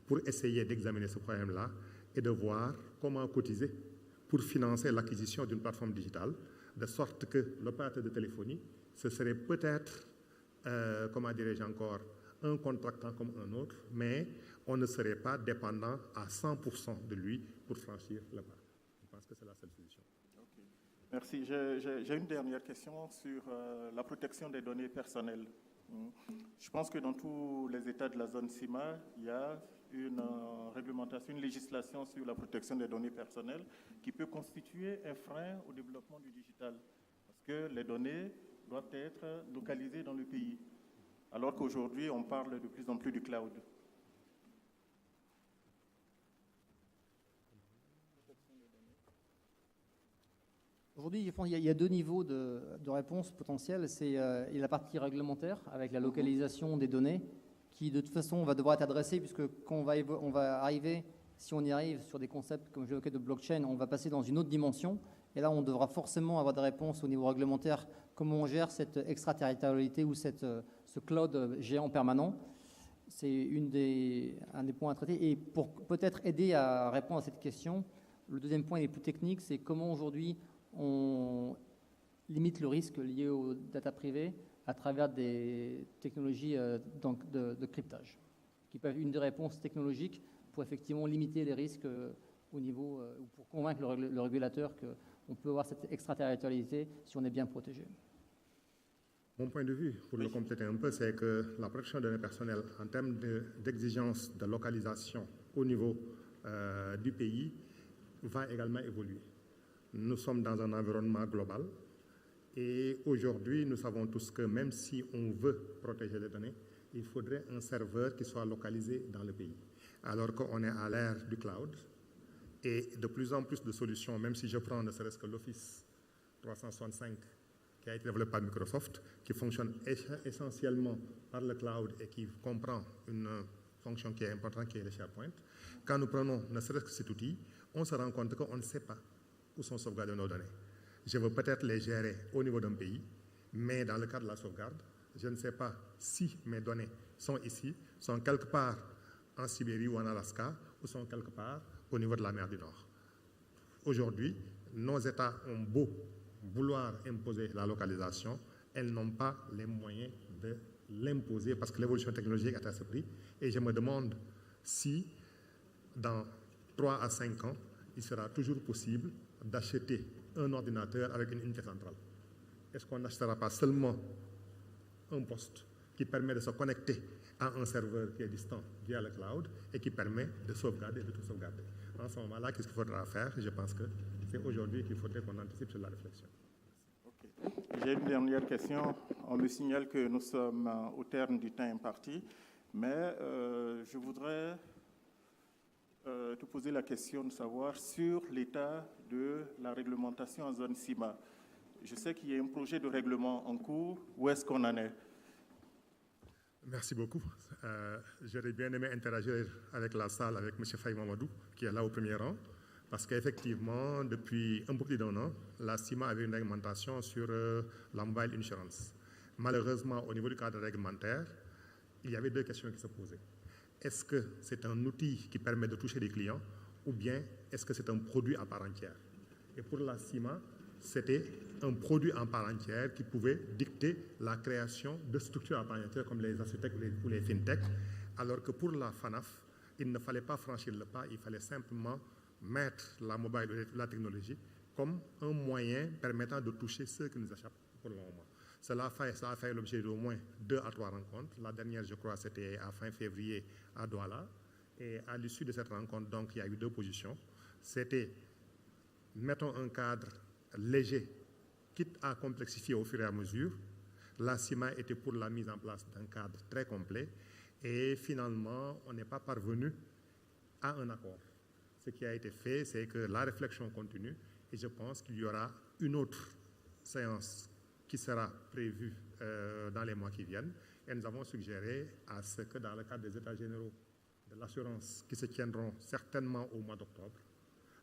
pour essayer d'examiner ce problème-là et de voir comment cotiser pour financer l'acquisition d'une plateforme digitale, de sorte que l'opérateur de téléphonie, ce serait peut-être, comment dirais-je encore, un contractant comme un autre, mais on ne serait pas dépendant à 100% de lui pour franchir le pas. Je pense que c'est la seule solution. Okay. Merci. J'ai une dernière question sur la protection des données personnelles. Je pense que dans tous les États de la zone CIMA, il y a une réglementation, une législation sur la protection des données personnelles qui peut constituer un frein au développement du digital. Parce que les données doivent être localisées dans le pays. Alors qu'aujourd'hui, on parle de plus en plus du cloud. Aujourd'hui, je pense qu'il y a deux niveaux de réponse potentielle. Il y a la partie réglementaire avec la localisation des données qui, de toute façon, va devoir être adressée puisque quand on va arriver, si on y arrive sur des concepts comme j'évoquais de blockchain, on va passer dans une autre dimension. Et là, on devra forcément avoir des réponses au niveau réglementaire. Comment on gère cette extraterritorialité ou ce cloud géant permanent? C'est un des points à traiter. Et pour peut-être aider à répondre à cette question, le deuxième point est plus technique, c'est comment aujourd'hui on limite le risque lié aux data privées à travers des technologies de cryptage, qui peuvent être une des réponses technologiques pour effectivement limiter les risques au niveau, ou pour convaincre le régulateur qu'on peut avoir cette extraterritorialité si on est bien protégé. Mon point de vue, pour le compléter un peu, c'est que la protection des données personnelles en termes d'exigence de localisation au niveau du pays va également évoluer. Nous sommes dans un environnement global et aujourd'hui, nous savons tous que même si on veut protéger les données, il faudrait un serveur qui soit localisé dans le pays. Alors qu'on est à l'ère du cloud et de plus en plus de solutions, même si je prends ne serait-ce que l'Office 365 qui a été développé par Microsoft, qui fonctionne essentiellement par le cloud et qui comprend une fonction qui est importante, qui est le SharePoint. Quand nous prenons ne serait-ce que cet outil, on se rend compte qu'on ne sait pas où sont sauvegardées nos données. Je veux peut-être les gérer au niveau d'un pays, mais dans le cadre de la sauvegarde, je ne sais pas si mes données sont ici, sont quelque part en Sibérie ou en Alaska, ou sont quelque part au niveau de la mer du Nord. Aujourd'hui, nos États ont beau vouloir imposer la localisation, elles n'ont pas les moyens de l'imposer parce que l'évolution technologique est à ce prix. Et je me demande si, dans 3 à 5 ans, il sera toujours possible d'acheter un ordinateur avec une unité centrale. Est-ce qu'on n'achètera pas seulement un poste qui permet de se connecter à un serveur qui est distant via le cloud et qui permet de sauvegarder, de tout sauvegarder? En ce moment-là, qu'est-ce qu'il faudra faire? Je pense que c'est aujourd'hui qu'il faudrait qu'on anticipe sur la réflexion. Okay. J'ai une dernière question. On me signale que nous sommes au terme du temps imparti, mais je voudrais te poser la question de savoir sur l'état de la réglementation en zone CIMA. Je sais qu'il y a un projet de règlement en cours. Où est-ce qu'on en est? Merci beaucoup. J'aurais bien aimé interagir avec la salle, avec M. Faye Mamadou, qui est là au premier rang, parce qu'effectivement, depuis un peu plus d'1 an, la CIMA avait une réglementation sur la mobile insurance. Malheureusement, au niveau du cadre réglementaire, il y avait deux questions qui se posaient. Est-ce que c'est un outil qui permet de toucher les clients ou bien est-ce que c'est un produit à part entière? Et pour la CIMA, c'était un produit en part entière qui pouvait dicter la création de structures à part entière comme les Assutech ou les FinTech, alors que pour la FANAF, il ne fallait pas franchir le pas, il fallait simplement mettre la mobile ou la technologie comme un moyen permettant de toucher ceux qui nous échappent pour le moment. Cela a fait l'objet d'au moins 2 à 3 rencontres. La dernière, je crois, c'était à fin février à Douala. Et à l'issue de cette rencontre, donc, il y a eu 2 positions. C'était, mettons un cadre léger, quitte à complexifier au fur et à mesure. La CIMA était pour la mise en place d'un cadre très complet. Et finalement, on n'est pas parvenu à un accord. Ce qui a été fait, c'est que la réflexion continue. Et je pense qu'il y aura une autre séance qui sera prévu dans les mois qui viennent. Et nous avons suggéré à ce que dans le cadre des États généraux de l'assurance qui se tiendront certainement au mois d'octobre,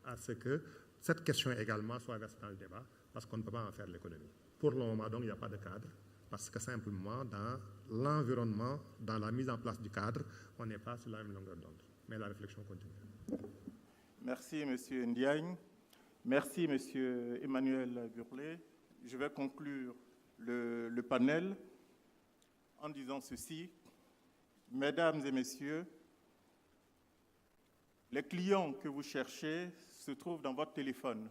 à ce que cette question également soit versée dans le débat, parce qu'on ne peut pas en faire l'économie. Pour le moment, donc, il n'y a pas de cadre, parce que simplement, dans l'environnement, dans la mise en place du cadre, on n'est pas sur la même longueur d'onde. Mais la réflexion continue. Merci, M. Ndiaye. Merci, M. Emmanuel Burlet. Je vais conclure le panel en disant ceci. Mesdames et messieurs, les clients que vous cherchez se trouve dans votre téléphone.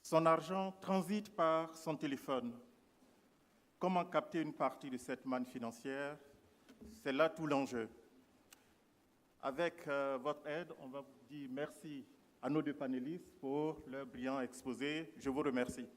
Son argent transite par son téléphone. Comment capter une partie de cette manne financière? C'est là tout l'enjeu. Avec votre aide, on va vous dire merci à nos deux panélistes pour leur brillant exposé. Je vous remercie.